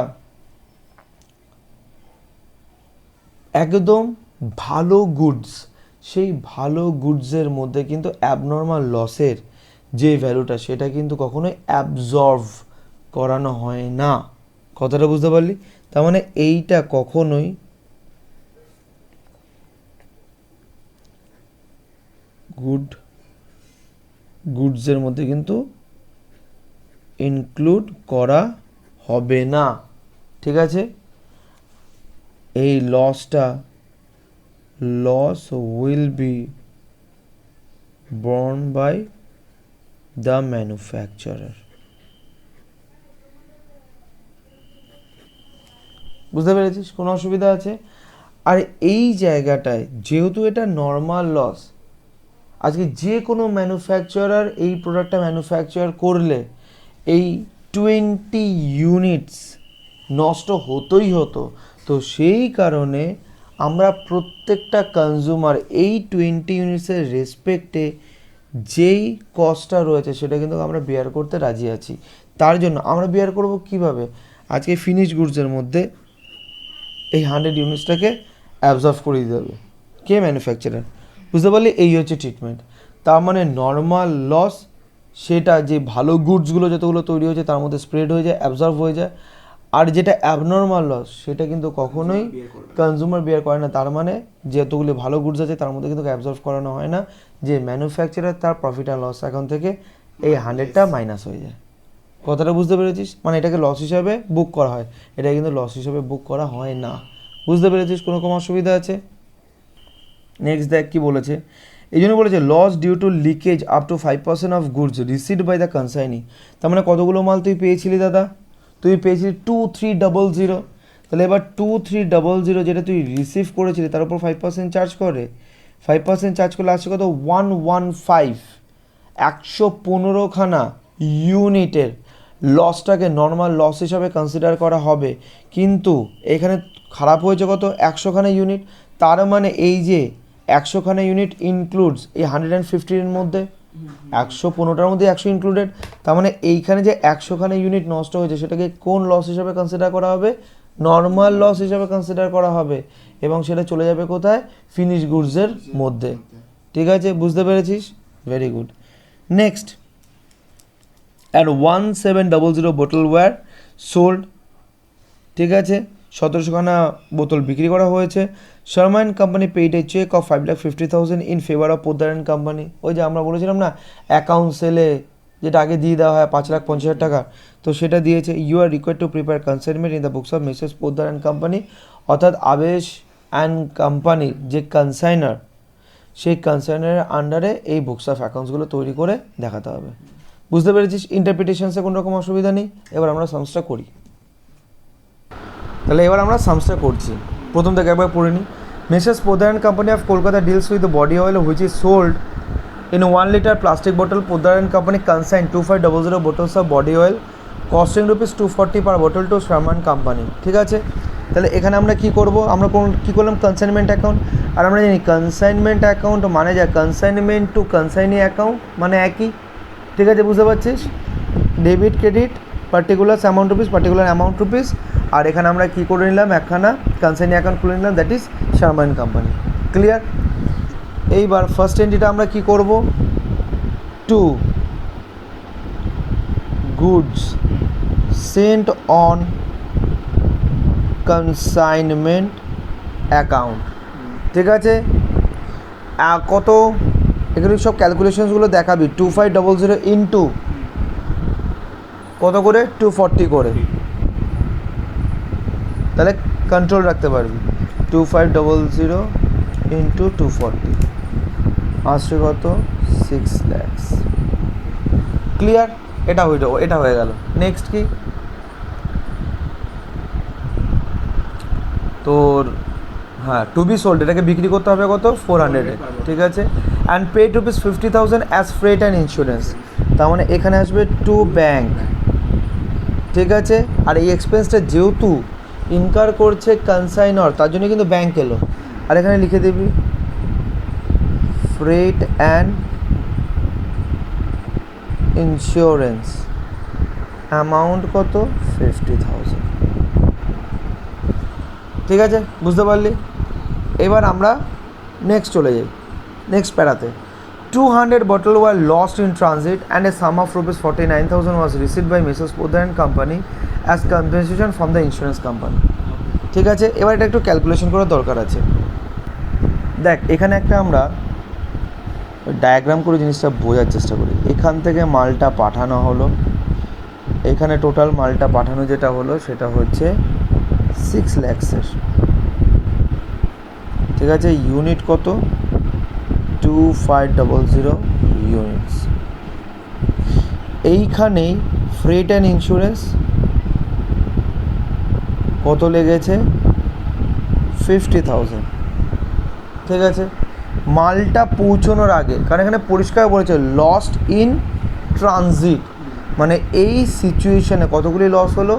A: একদম ভালো গুডস, সেই ভালো গুডসের মধ্যে কিন্তু অ্যাবনর্মাল লসের যে ভ্যালুটা সেটা কিন্তু কখনোই অ্যাবজর্ভ করানো হয় না। কথাটা বুঝতে পারলি? তার মানে এইটা কখনোই গুডসের মধ্যে কিন্তু ইনক্লুড করা হবে না। ঠিক আছে, এই loss will be borne by the manufacturer। বুঝতে পেরেছিস? কোনো অসুবিধা আছে? আর এই জায়গাটায় যেহেতু এটা নর্মাল লস, আজকে যে কোনো ম্যানুফ্যাকচারার এই প্রোডাক্টটা ম্যানুফ্যাকচার করলে এই 20 ইউনিটস নষ্ট হতোই হতো, তো সেই কারণে আমরা প্রত্যেকটা কনজিউমার এই 20 ইউনিটসের রেসপেক্টে যেই কস্টটা রয়েছে সেটা কিন্তু আমরা বিয়ার করতে রাজি আছি। তার জন্য আমরা বিয়ার করব কিভাবে? আজকে ফিনিশ গুডসের মধ্যে এই 100 ইউনিটসটাকে অ্যাবজর্ভ করে দিতে হবে কে? ম্যানুফ্যাকচারার। বুঝতে পারলি? এই হচ্ছে ট্রিটমেন্ট। তার মানে নর্মাল লস সেটা যে ভালো গুডসগুলো যতগুলো তৈরি হয়েছে তার মধ্যে স্প্রেড হয়ে যায়, অ্যাবজর্ভ হয়ে যায়। আর যেটা অ্যাবনর্মাল লস সেটা কিন্তু কখনোই কনজিউমার বিয়ার করে না। তার মানে যতগুলো ভালো গুডস আছে তার মধ্যে কিন্তু অ্যাবজর্ভ করানো হয় না, যে ম্যানুফ্যাকচারার তার প্রফিট অ্যান্ড লস অ্যাকাউন্ট থেকে এই 100টা মাইনাস হয়ে যায়। কথাটা বুঝতে পেরেছিস? মানে এটাকে লস হিসাবে বুক করা হয়, এটা কিন্তু লস হিসাবে বুক করা হয় না। বুঝতে পেরেছিস? কোনো অসুবিধা আছে? নেক্সট দেখ কী বলেছে। এই জন্য বলেছে loss due to leakage up to 5% of goods received by the consignee. তার মানে কতগুলো মাল তুই পেয়েছিলি দাদা? তুই পেয়েছিলি 2300। তাহলে এবার 2300 যেটা তুই রিসিভ করেছিলি তার উপর 5% চার্জ করে। 5% চার্জ করলে আসছে কত? 115। 115খানা ইউনিটের লসটাকে নর্মাল লস হিসাবে কনসিডার করা হবে, কিন্তু এখানে খারাপ হয়েছে কত? 100খানা ইউনিট। তার মানে এই যে 100খানা ইউনিট ইনক্লুডস এই 150-এর মধ্যে, 115টার মধ্যে 100 ইনক্লুডেড। তার মানে এইখানে যে 100খানা ইউনিট নষ্ট হয়েছে সেটাকে কোন লস হিসাবে কনসিডার করা হবে? নর্মাল লস হিসাবে কনসিডার করা হবে, এবং সেটা চলে যাবে কোথায়? ফিনিশ গুডসের মধ্যে। ঠিক আছে, বুঝতে পেরেছিস? Very good. নেক্সট, অ্যাট 1700 বোতল ওয়্যার সোল্ড। ঠিক আছে, 1700খানা বোতল বিক্রি করা হয়েছে। Sharma and company paid a cheque অফ 5,50,000 in favour of Poddar and company. ওই যে আমরা বলেছিলাম না অ্যাকাউন্ট সেলে যেটা আগে দিয়ে দেওয়া হয় 5,50,000 টাকা, তো সেটা দিয়েছে। You are required to prepare consignment in the books of Mrs Poddar and company. অর্থাৎ আবেশ অ্যান্ড কোম্পানির যে কনসাইনার, সেই কনসাইনারের আন্ডারে এই বুকস অফ অ্যাকাউন্টসগুলো তৈরি করে দেখাতে হবে। বুঝতে পেরেছিস? ইন্টারপ্রিটেশনসে কোনো রকম অসুবিধা নেই। এবার আমরা সামসটা করি। তাহলে এবার আমরা সামসটা করছি। প্রথম থেকে একবার পড়ে নিই। Messrs Poddar and company of Kolkata deals with the body oil which is sold in 1 litre plastic bottle. Poddar and company consign 2500 bottles of body oil costing ₹240 per bottle to Sharma and company. ঠিক আছে, তাহলে এখানে আমরা কী করবো? আমরা কী করলাম? Consignment account. আর আমরা জানি কনসাইনমেন্ট অ্যাকাউন্ট মানে যা কনসাইনমেন্ট টু কনসাইনি অ্যাকাউন্ট মানে একই। ঠিক আছে, বুঝতে পারছিস? Debit credit particular amount rupees, particular amount rupees. আর এখানে আমরা কী করে নিলাম? একখানা কনসাইনি অ্যাকাউন্ট খুলে নিলাম, that is Sharma and company. Clear? এইবার ফার্স্ট এন্ট্রিটা আমরা কী করব? To goods sent on consignment account. ঠিক আছে, কত? এখানে সব ক্যালকুলেশনসগুলো দেখাবি। 2500 ইন্টু কত করে? 240 করে, তাহলে কন্ট্রোল রাখতে পারবি। 2500 ইন্টু 240 আসছে কত? 6 lakhs। ক্লিয়ার? এটা হয়ে গেল। নেক্সট কি? তোর টু বি সোল্ড, এটাকে বিক্রি করতে হবে কত? 400-এ। ঠিক আছে, and paid ₹50,000 as freight and insurance. তার মানে এখানে আসবে টু ব্যাংক। ঠিক আছে, আর এই এক্সপেন্সটা যেহেতু ইনকার করছে কনসাইনর, তার জন্য কিন্তু ব্যাংক এলো। আর এখানে লিখে দিবি ফ্রেট অ্যান্ড ইন্স্যুরেন্স অ্যামাউন্ট কত? 50,000। ঠিক আছে, বুঝতে পারলি? এবার আমরা নেক্সট চলে যাই, next প্যারাতে। 200 bottles were lost in transit and a sum of ₹49,000 was received by Mrs. Poddar and Company as compensation from the insurance company. ঠিক আছে, এবার এটা একটু ক্যালকুলেশন করার দরকার আছে। দেখ, এখানে একটা আমরা ডায়াগ্রাম করে জিনিসটা বোঝার চেষ্টা করি। এখান থেকে মালটা পাঠানো হলো, এখানে টোটাল মালটা পাঠানো যেটা হলো সেটা হচ্ছে 6 lakhs-এর। ঠিক আছে, ইউনিট কত? 2500 ইউনিটস। এইখানেই ফ্রেট অ্যান্ড ইন্স্যুরেন্স কত লেগেছে? 50,000। ঠিক আছে, মালটা পৌঁছানোর আগে, কারণ এখানে পরিষ্কার বলেছে লস্ট ইন ট্রানজিট, মানে এই সিচুয়েশনে কতগুলি লস হলো?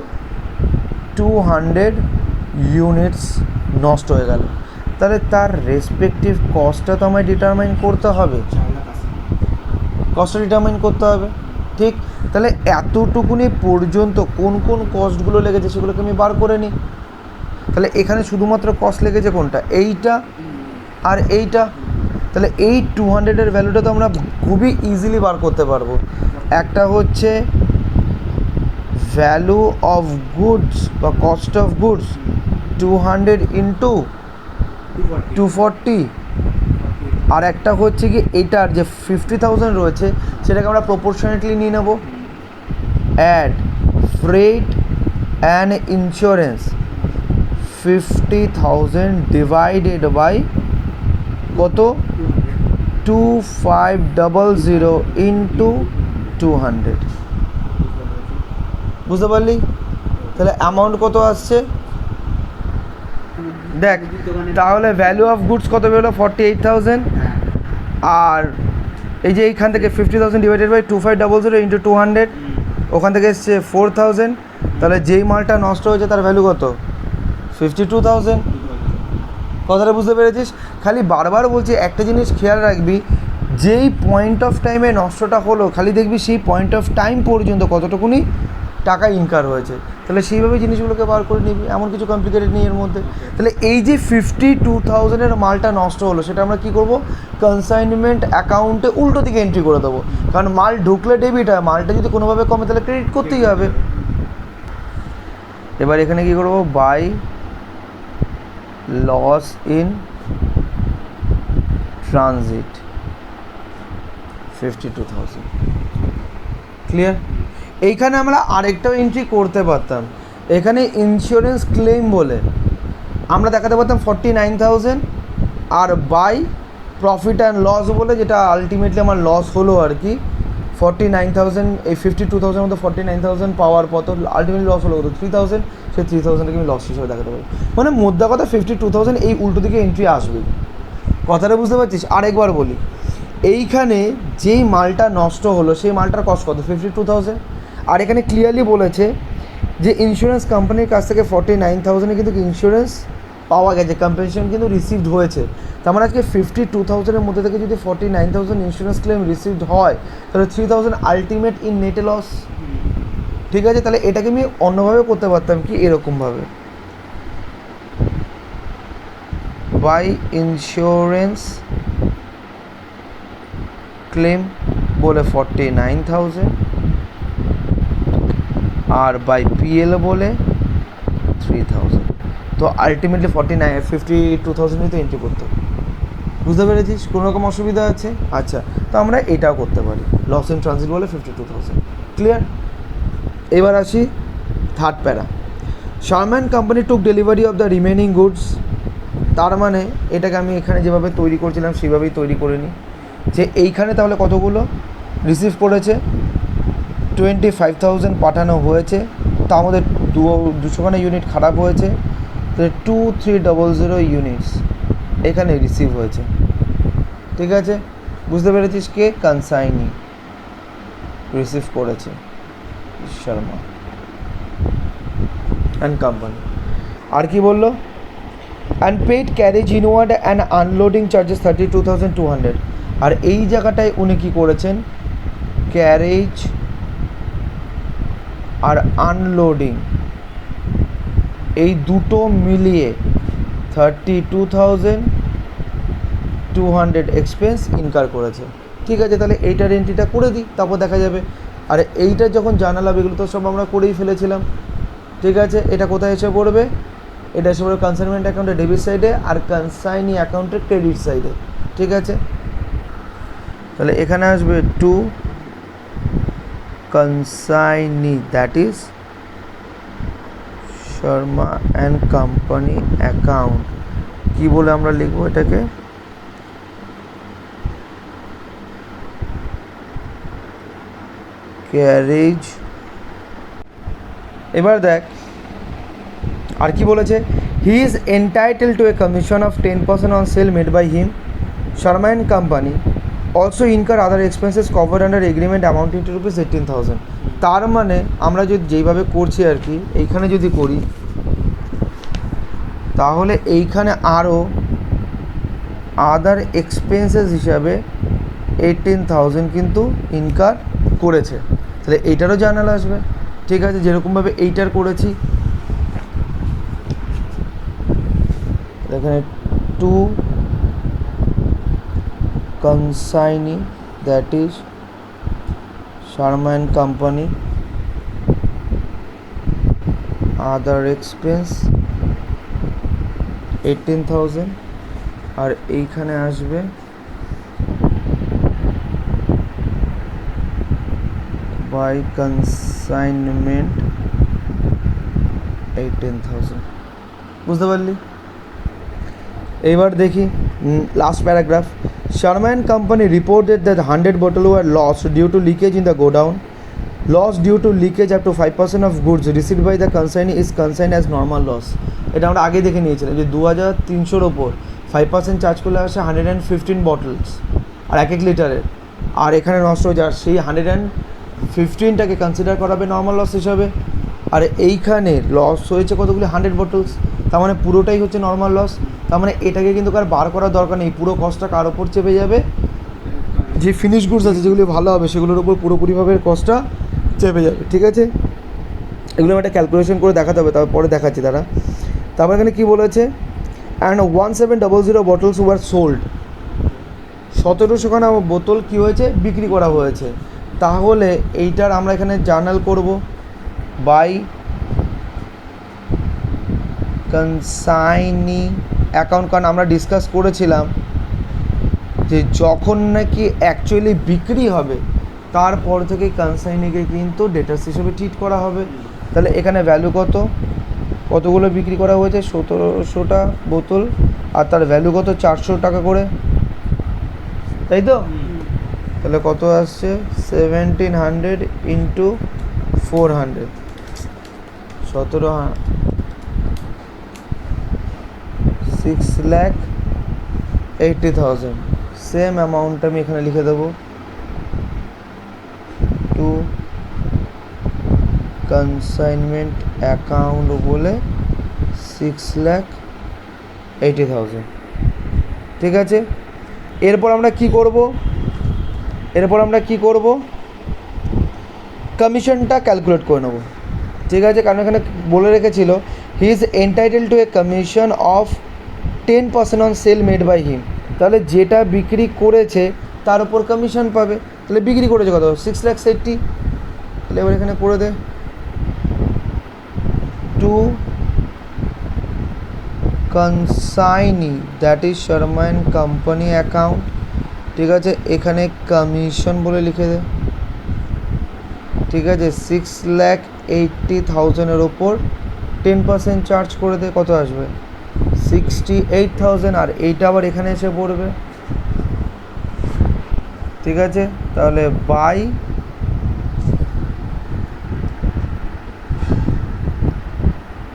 A: 200 ইউনিটস নষ্ট হয়ে গেল। তাহলে তার রেসপেক্টিভ কস্টটা তো আমায় ডিটারমাইন করতে হবে, কস্টটা ডিটারমাইন করতে হবে, ঠিক? তাহলে এতটুকুনি পর্যন্ত কোন কোন কস্টগুলো লেগেছে সেগুলোকে আমি বার করে নিই। তাহলে এখানে শুধুমাত্র কস্ট লেগেছে কোনটা, এইটা আর এইটা। তাহলে এই 200-এর ভ্যালুটা তো আমরা খুবই ইজিলি বার করতে পারবো। একটা হচ্ছে ভ্যালু অফ গুডস বা কস্ট অফ গুডস 200 ইন্টু 240, আর একটা হচ্ছে কি এটার যে 50,000 রয়েছে সেটাকে আমরা প্রপোর্শনেটলি নিয়ে নেব। Add freight and insurance 50,000 divided by কত, 2500 ইন্টু 200, বুঝতে পারলি? তাহলে অ্যামাউন্ট কত আসছে দেখ, তাহলে ভ্যালু অফ গুডস কত বেরোলো 48,000, আর এই যে এইখান থেকে 50,000 ডিভাইডেড বাই 2500 ইন্টু 200, ওখান থেকে এসছে 4,000। তাহলে যেই মালটা নষ্ট হয়েছে তার ভ্যালু কত, 52,000। কথাটা বুঝতে পেরেছিস? খালি বারবার বলছি একটা জিনিস খেয়াল রাখবি, যেই পয়েন্ট অফ টাইমে নষ্টটা হলো খালি দেখবি সেই পয়েন্ট অফ টাইম পর্যন্ত কতটুকুনি টাকা ইনকার হয়েছে, তাহলে সেইভাবে জিনিসগুলোকে বার করে নিবি, এমন কিছু কমপ্লিকেটেড নেই এর মধ্যে। তাহলে এই যে 52,000-এর মালটা নষ্ট হলো সেটা আমরা কী করবো, কনসাইনমেন্ট অ্যাকাউন্টে উল্টো দিকে এন্ট্রি করে দেবো, কারণ মাল ঢুকলে ডেবিট হয়, মালটা যদি কোনোভাবে কমে তাহলে ক্রেডিট করতেই হবে। এবার এখানে কী করবো, by loss in transit 52,000, clear? এইখানে আমরা আরেকটাও এন্ট্রি করতে পারতাম, এখানে ইন্স্যুরেন্স ক্লেম বলে আমরা দেখাতে পারতাম 49,000, আর বাই প্রফিট অ্যান্ড লস বলে, যেটা আলটিমেটলি আমার লস হলো আর কি 49,000, এই 52,000 মধ্যে 49,000 পাওয়ার পর তো আলটিমেটলি লস হলো কত, 3,000, সেই 3,000-কে আমি লস হিসেবে দেখাতে পারি। মানে মোদ্দা কথা 52,000 এই উল্টো দিকে এন্ট্রি আসবে, কথাটা বুঝতে পারছিস? আরেকবার বলি, এইখানে যেই মালটা নষ্ট হলো সেই মালটার কস্ট কত, 52,000, আর এখানে ক্লিয়ারলি বলেছে যে ইন্স্যুরেন্স কোম্পানির কাছ থেকে 49,000-এ কিন্তু ইন্স্যুরেন্স পাওয়া গেছে, কম্পেনসেশন কিন্তু রিসিভড হয়েছে। তার মানে আজকে 52,000-এর মধ্যে থেকে যদি 49,000 ইন্স্যুরেন্স ক্লেম রিসিভড হয় তাহলে 3,000 আলটিমেট ইন নেটে লস, ঠিক আছে? তাহলে এটাকে আমি অন্যভাবে করতে পারতাম কি, এরকমভাবে, বাই ইন্স্যুরেন্স ক্লেম বলে 49,000, আর বাই পিএল বলে 3,000, তো আলটিমেটলি 52,000-ই তো এন্ট্রি করতে হবে, বুঝতে পেরেছিস? কোনো রকম অসুবিধা আছে? আচ্ছা, তো আমরা এটাও করতে পারি, লস ইন ট্রানজিট বলে 52,000, ক্লিয়ার? এবার আসি থার্ড প্যারা, Sherman company took delivery of the remaining goods. তার মানে এটাকে আমি এখানে যেভাবে তৈরি করছিলাম সেভাবেই তৈরি করে নিই, যে এইখানে তাহলে কতগুলো রিসিভ করেছে, 25,000 পাঠানো হয়েছে, তার মধ্যে 200খানা ইউনিট খারাপ হয়েছে, তো 2300 ইউনিটস এখানে রিসিভ হয়েছে, ঠিক আছে? বুঝতে পেরেছিস? কে, কনসাইনি রিসিভ করেছে, শর্মা অ্যান্ড কোম্পানি। আর কি বললো, unpaid carriage inward and unloading charges 32,200, আর এই জায়গাটায় উনি কী করেছেন, ক্যারেজ আর আনলোডিং এই দুটো মিলিয়ে 32,200 এক্সপেন্স ইনকার করেছে, ঠিক আছে? তাহলে এইটার এন্ট্রিটা করে দিই, তারপর দেখা যাবে। আর এইটা যখন জানালাম এগুলো তো সব আমরা করেই ফেলেছিলাম, ঠিক আছে? এটা কোথায় এসে পড়বে, এটা এসে পড়বে কনসাইনমেন্ট অ্যাকাউন্টের ডেবিট সাইডে আর কনসাইনি অ্যাকাউন্টের ক্রেডিট সাইডে, ঠিক আছে? তাহলে এখানে আসবে to consignee, that is Sharma and company account. কী বলে আমরা লিখবো এটাকে, ক্যারেজ। এবার দেখ আর কি বলেছে, he is entitle to a commission of 10% on sale made by him, Sharma and company also incur other expenses cover under agreement amounting to rupees 18,000। তার মানে আমরা যদি যেইভাবে করছি আর কি, এইখানে যদি করি তাহলে এইখানে আরও আদার এক্সপেন্সেস হিসাবে 18,000 কিন্তু ইনকার করেছে, তাহলে এইটারও জার্নাল আসবে। ঠিক আছে, যেরকমভাবে এইটার করেছি, এখানে to consignee that is Sharma and company other expense 18,000, আর এইখানে আসবে বাই কনসাইনমেন্ট 18,000। বুঝতে পারলি? এইবার দেখি last paragraph. Sharma and company reported that 100 bottle were lost due to leakage in the godown. Loss due to leakage up to 5% of goods received by the consignee is consigned as normal loss. এটা আমরা আগে দেখে নিয়েছিলাম যে 2,300-র ওপর 5% charge করলে আসে 115 bottles আর 1 লিটারের, আর এখানে নষ্ট হয়ে যায়, সেই 115টাকে কনসিডার করাবে নর্মাল লস হিসাবে। আর এইখানে লস হয়েছে কতগুলি 100 bottles, তার মানে পুরোটাই হচ্ছে নর্মাল লস। তার মানে এটাকে কিন্তু কার বার করার দরকার নেই, পুরো কস্টটা কার ওপর চেপে যাবে, যে ফিনিশ গুডস আছে যেগুলি ভালো হবে সেগুলোর উপর পুরোপুরিভাবে কস্টটা চেপে যাবে। ঠিক আছে, এগুলো একটা ক্যালকুলেশন করে দেখাতে হবে, তারপরে দেখাচ্ছি তারা। তারপর এখানে কী বলেছে, অ্যান্ড 1700 bottles ওয়ার সোল্ড, 1700খানা বোতল কী হয়েছে, বিক্রি করা হয়েছে। তাহলে এইটার আমরা এখানে জার্নাল করব বাই কনসাইনি অ্যাকাউন্ট, কারণ আমরা ডিসকাস করেছিলাম যে যখন নাকি অ্যাকচুয়ালি বিক্রি হবে তারপর থেকে কনসাইনিকে কিন্তু ডেটার্স হিসেবে ট্রিট করা হবে। তাহলে এখানে ভ্যালু কতগুলো বিক্রি করা হয়েছে, 1700টা বোতল, আর তার ভ্যালু কত, 400 টাকা করে, তাই তো? তাহলে কত আসছে, 1700 ইন্টু 400, 6,80,000। সেম অ্যামাউন্ট আমি এখানে লিখে দেবো, টু কনসাইনমেন্ট অ্যাকাউন্ট বলে 6,80,000। ঠিক আছে, এরপর আমরা কি করব, কমিশনটা ক্যালকুলেট করে নেব। ঠিক আছে, কারণ এখানে বলে রেখেছিল he is entitle to a commission of 10% on sale made by him. তাহলে যেটা বিক্রি করেছে তার উপর কমিশন পাবে। তাহলে বিক্রি করেছে কত, 6,80,000। তাহলে এবার এখানে করে দে, to consignee that is Sharma and company account. ঠিক আছে, এখানে কমিশন বলে লিখে দে। ঠিক আছে, 6,80,000-এর ওপর 10% চার্জ করে দে, কত আসবে, 68,000, আর এইটা আবার এখানে এসে পড়বে। ঠিক আছে, তাহলে বাই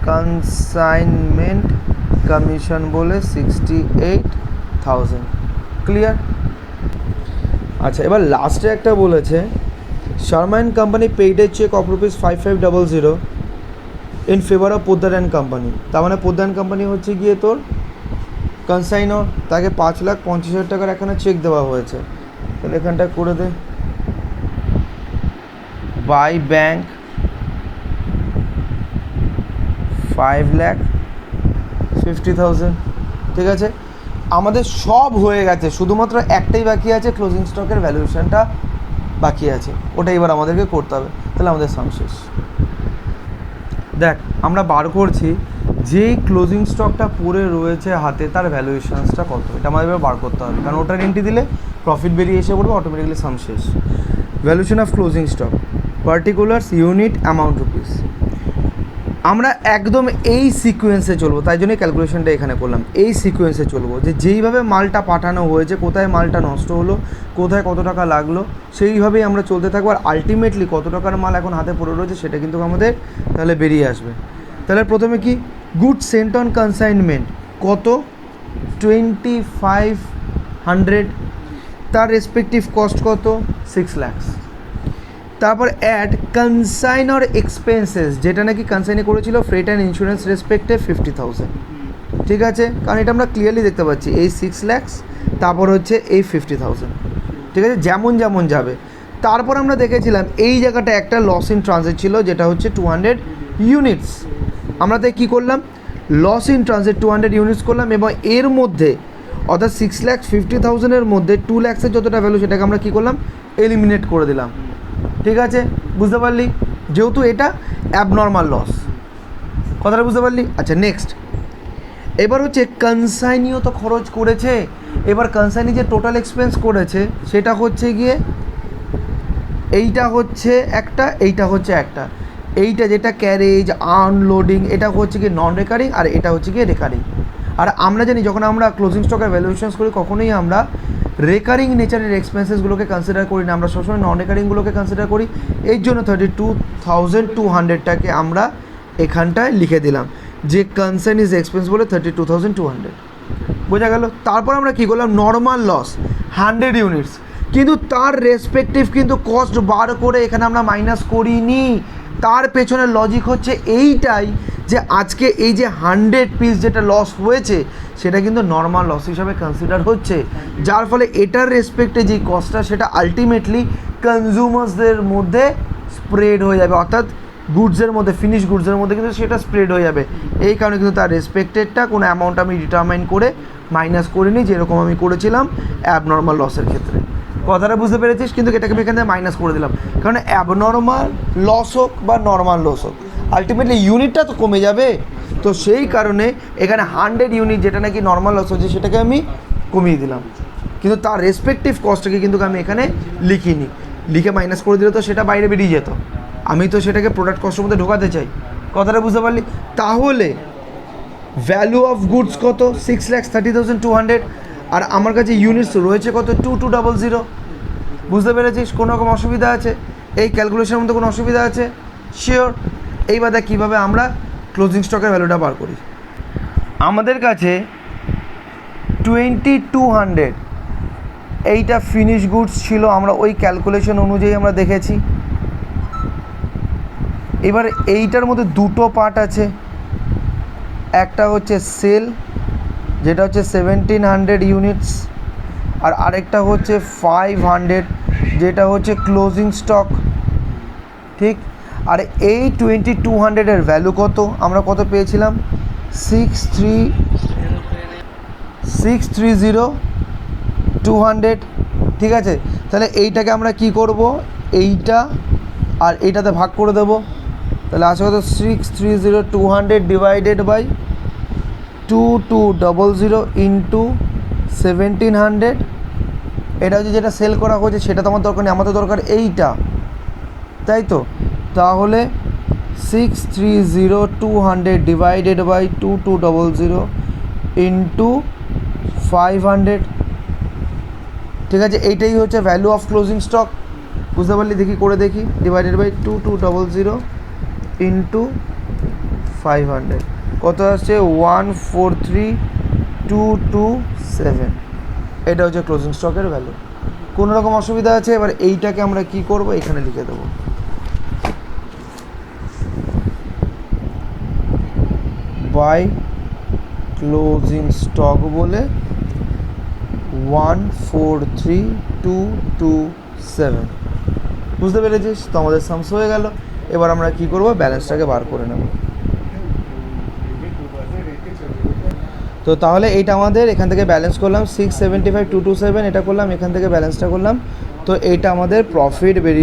A: কনসাইনমেন্ট কমিশন বলে 68,000। ক্লিয়ার? আচ্ছা, এবার লাস্টে একটা বলেছে Sharma and company paid a cheque অফ ₹5,500 in favour of Poddar and company. তার মানে পোদ্দার অ্যান্ড কোম্পানি হচ্ছে গিয়ে তোর কনসাইনর, তাকে 5,50,000 টাকার এখানে চেক দেওয়া হয়েছে। তাহলে এখানটা করে দে, বাই ব্যাংক 5,50,000। ঠিক আছে, আমাদের সব হয়ে গেছে, শুধুমাত্র একটাই বাকি আছে, ক্লোজিং স্টকের ভ্যালুয়েশনটা বাকি আছে, ওটা এবার আমাদেরকে করতে হবে। তাহলে আমাদের সাম শেষ। দেখ, আমরা বার করছি যেই ক্লোজিং স্টকটা পড়ে রয়েছে হাতে তার ভ্যালুয়েশনসটা কত, এটা আমাদের এবার বার করতে হবে, কারণ ওটার এন্ট্রি দিলে প্রফিট বেরিয়ে এসে পড়বে, অটোমেটিক্যালি সাম শেষ। Valuation of closing stock, particulars, unit, amount rupees. আমরা একদম এই সিকোয়েন্সে চলবো, তাই জন্যই ক্যালকুলেশনটা এখানে করলাম। এই সিকোয়েন্সে চলবো যে যেইভাবে মালটা পাঠানো হয়েছে, কোথায় মালটা নষ্ট হলো, কোথায় কত টাকা লাগলো, সেইভাবেই আমরা চলতে থাকবো। আর আলটিমেটলি কত টাকার মাল এখন হাতে পড়ে রয়েছে সেটা কিন্তু আমাদের তাহলে বেরিয়ে আসবে। তাহলে প্রথমে কি, গুড সেন্ট অন কনসাইনমেন্ট কত, 2,500, তার রেসপেক্টিভ কস্ট কত, 6 lakhs। তারপর অ্যাড কনসাইনর এক্সপেন্সেস, যেটা নাকি কনসাইনে করেছিল ফ্রেট অ্যান্ড ইন্স্যুরেন্স রেসপেক্টে 50,000। ঠিক আছে, কারণ এটা আমরা ক্লিয়ারলি দেখতে পাচ্ছি এই 6 lakhs, তারপর হচ্ছে এই 50,000, ঠিক আছে, যেমন যেমন যাবে। তারপর আমরা দেখেছিলাম এই জায়গাটা একটা লস ইন ট্রানজিট ছিল, যেটা হচ্ছে 200 ইউনিটস। আমরা তাই কী করলাম, লস ইন ট্রানজিট 200 ইউনিটস করলাম, এবং এর মধ্যে অর্থাৎ 6,50,000-এর মধ্যে 2 lakhs-এর যতটা ভ্যালু সেটাকে আমরা কী করলাম, এলিমিনেট করে দিলাম। ঠিক আছে, বুঝতে পারলি, যেহেতু এটা অ্যাবনর্মাল লস, কথাটা বুঝতে পারলি। আচ্ছা, নেক্সট এবার হচ্ছে কনসাইনিও তো খরচ করেছে। এবার কনসাইনি যে টোটাল এক্সপেন্স করেছে সেটা হচ্ছে গিয়ে এইটা হচ্ছে একটা, এইটা হচ্ছে একটা, এইটা যেটা ক্যারেজ আনলোডিং এটা হচ্ছে কি নন রেকারিং, আর এটা হচ্ছে গিয়ে রেকারিং। আর আমরা জানি যখন আমরা ক্লোজিং স্টকের ভ্যালুয়েশনস করি কখনোই আমরা রেকারিং নেচারের এক্সপেন্সেসগুলোকে কনসিডার করি না, আমরা সবসময় নন রেকারিংগুলোকে কনসিডার করি। এই জন্য 32,200টাকে আমরা এখানটায় লিখে দিলাম যে কনসার্ন ইজ এক্সপেন্স বলে 32,200, বোঝা গেল। তারপর আমরা কী করলাম, নর্মাল লস 100 ইউনিটস, কিন্তু তার রেসপেক্টিভ কিন্তু কস্ট বার করে এখানে আমরা মাইনাস করিনি। তার পেছনের লজিক হচ্ছে এইটাই যে আজকে এই যে 100 পিস যেটা লস হয়েছে সেটা কিন্তু নর্মাল লস হিসাবে কনসিডার হচ্ছে, যার ফলে এটার রেসপেক্টে যে কস্টটা সেটা আলটিমেটলি কনজিউমার্সদের মধ্যে স্প্রেড হয়ে যাবে, অর্থাৎ গুডসের মধ্যে, ফিনিশ গুডসের মধ্যে কিন্তু সেটা স্প্রেড হয়ে যাবে। এই কারণে কিন্তু তার রেসপেক্টেডটা কোনো অ্যামাউন্ট আমি ডিটারমাইন করে মাইনাস করিনি, যেরকম আমি করেছিলাম অ্যাবনর্মাল লসের ক্ষেত্রে। কথাটা বুঝতে পেরেছিস, কিন্তু এটাকে আমি এখান থেকে মাইনাস করে দিলাম, কারণ অ্যাবনর্মাল লস হোক বা নর্মাল লস হোক আলটিমেটলি ইউনিটটা তো কমে যাবে। তো সেই কারণে এখানে 100 ইউনিট যেটা নাকি নর্মাল লস হচ্ছে সেটাকে আমি কমিয়ে দিলাম, কিন্তু তার রেসপেক্টিভ কস্টটাকে কিন্তু আমি এখানে লিখিনি, লিখে মাইনাস করে দিলে তো সেটা বাইরে বেরিয়ে যেত, আমি তো সেটাকে প্রোডাক্ট কস্টের মধ্যে ঢোকাতে চাই। কথাটা বুঝতে পারলি। তাহলে ভ্যালু অফ গুডস কত, 6,30,200, আর আমার কাছে ইউনিটস রয়েছে কত, 2200। বুঝতে পেরেছিস, কোনো রকম অসুবিধা আছে এই ক্যালকুলেশনের মধ্যে, কোনো অসুবিধা আছে? শিওর। এইবার দেখ কীভাবে আমরা ক্লোজিং স্টকের ভ্যালুটা বার করি। আমাদের কাছে 2200 এইটা ফিনিশ গুডস ছিল, আমরা ওই ক্যালকুলেশন অনুযায়ী আমরা দেখেছি। এবার এইটার মধ্যে দুটো পার্ট আছে, একটা হচ্ছে সেল যেটা হচ্ছে 1700 ইউনিটস, আর আরেকটা হচ্ছে 500 যেটা হচ্ছে ক্লোজিং স্টক, ঠিক। আর এই 2200-এর ভ্যালু কত, আমরা কত পেয়েছিলাম, 630,200, ঠিক আছে। তাহলে এইটাকে আমরা কি করব, এইটা আর এইটাতে ভাগ করে দেবো, তাহলে আসে কত, 630,200 ডিভাইডেড বাই 2200 ইন্টু 1700। এটা হচ্ছে যেটা সেল করা হয়েছে, সেটা তো আমার দরকার নেই, আমাদের দরকার এইটা, তাই তো। তাহলে 630,200 ডিভাইডেড বাই 2200 ইন্টু 500, ঠিক আছে। এইটাই হচ্ছে ভ্যালু অফ ক্লোজিং স্টক, বুঝতে পারলি। দেখি করে দেখি, ডিভাইডেড বাই 2200 ইন্টু 500 কত আসছে, 143,227। এটা হচ্ছে ক্লোজিং স্টকের ভ্যালু। কোনো রকম অসুবিধা আছে? এবার এইটাকে আমরা কি করব, এখানে লিখে দেবো, বাই ক্লোজিং স্টক বলে 143,227। বুঝতে পেরেছিস তো, আমাদের সামস হয়ে গেল। এবার আমরা কি করব, ব্যালেন্সটাকে বার করে নেব। তো তাহলে এইটা আমাদের এখান থেকে ব্যালেন্স করলাম 675,227, এটা করলাম, এখান থেকে ব্যালেন্সটা করলাম। তো এইটা আমাদের প্রফিট বেরিয়ে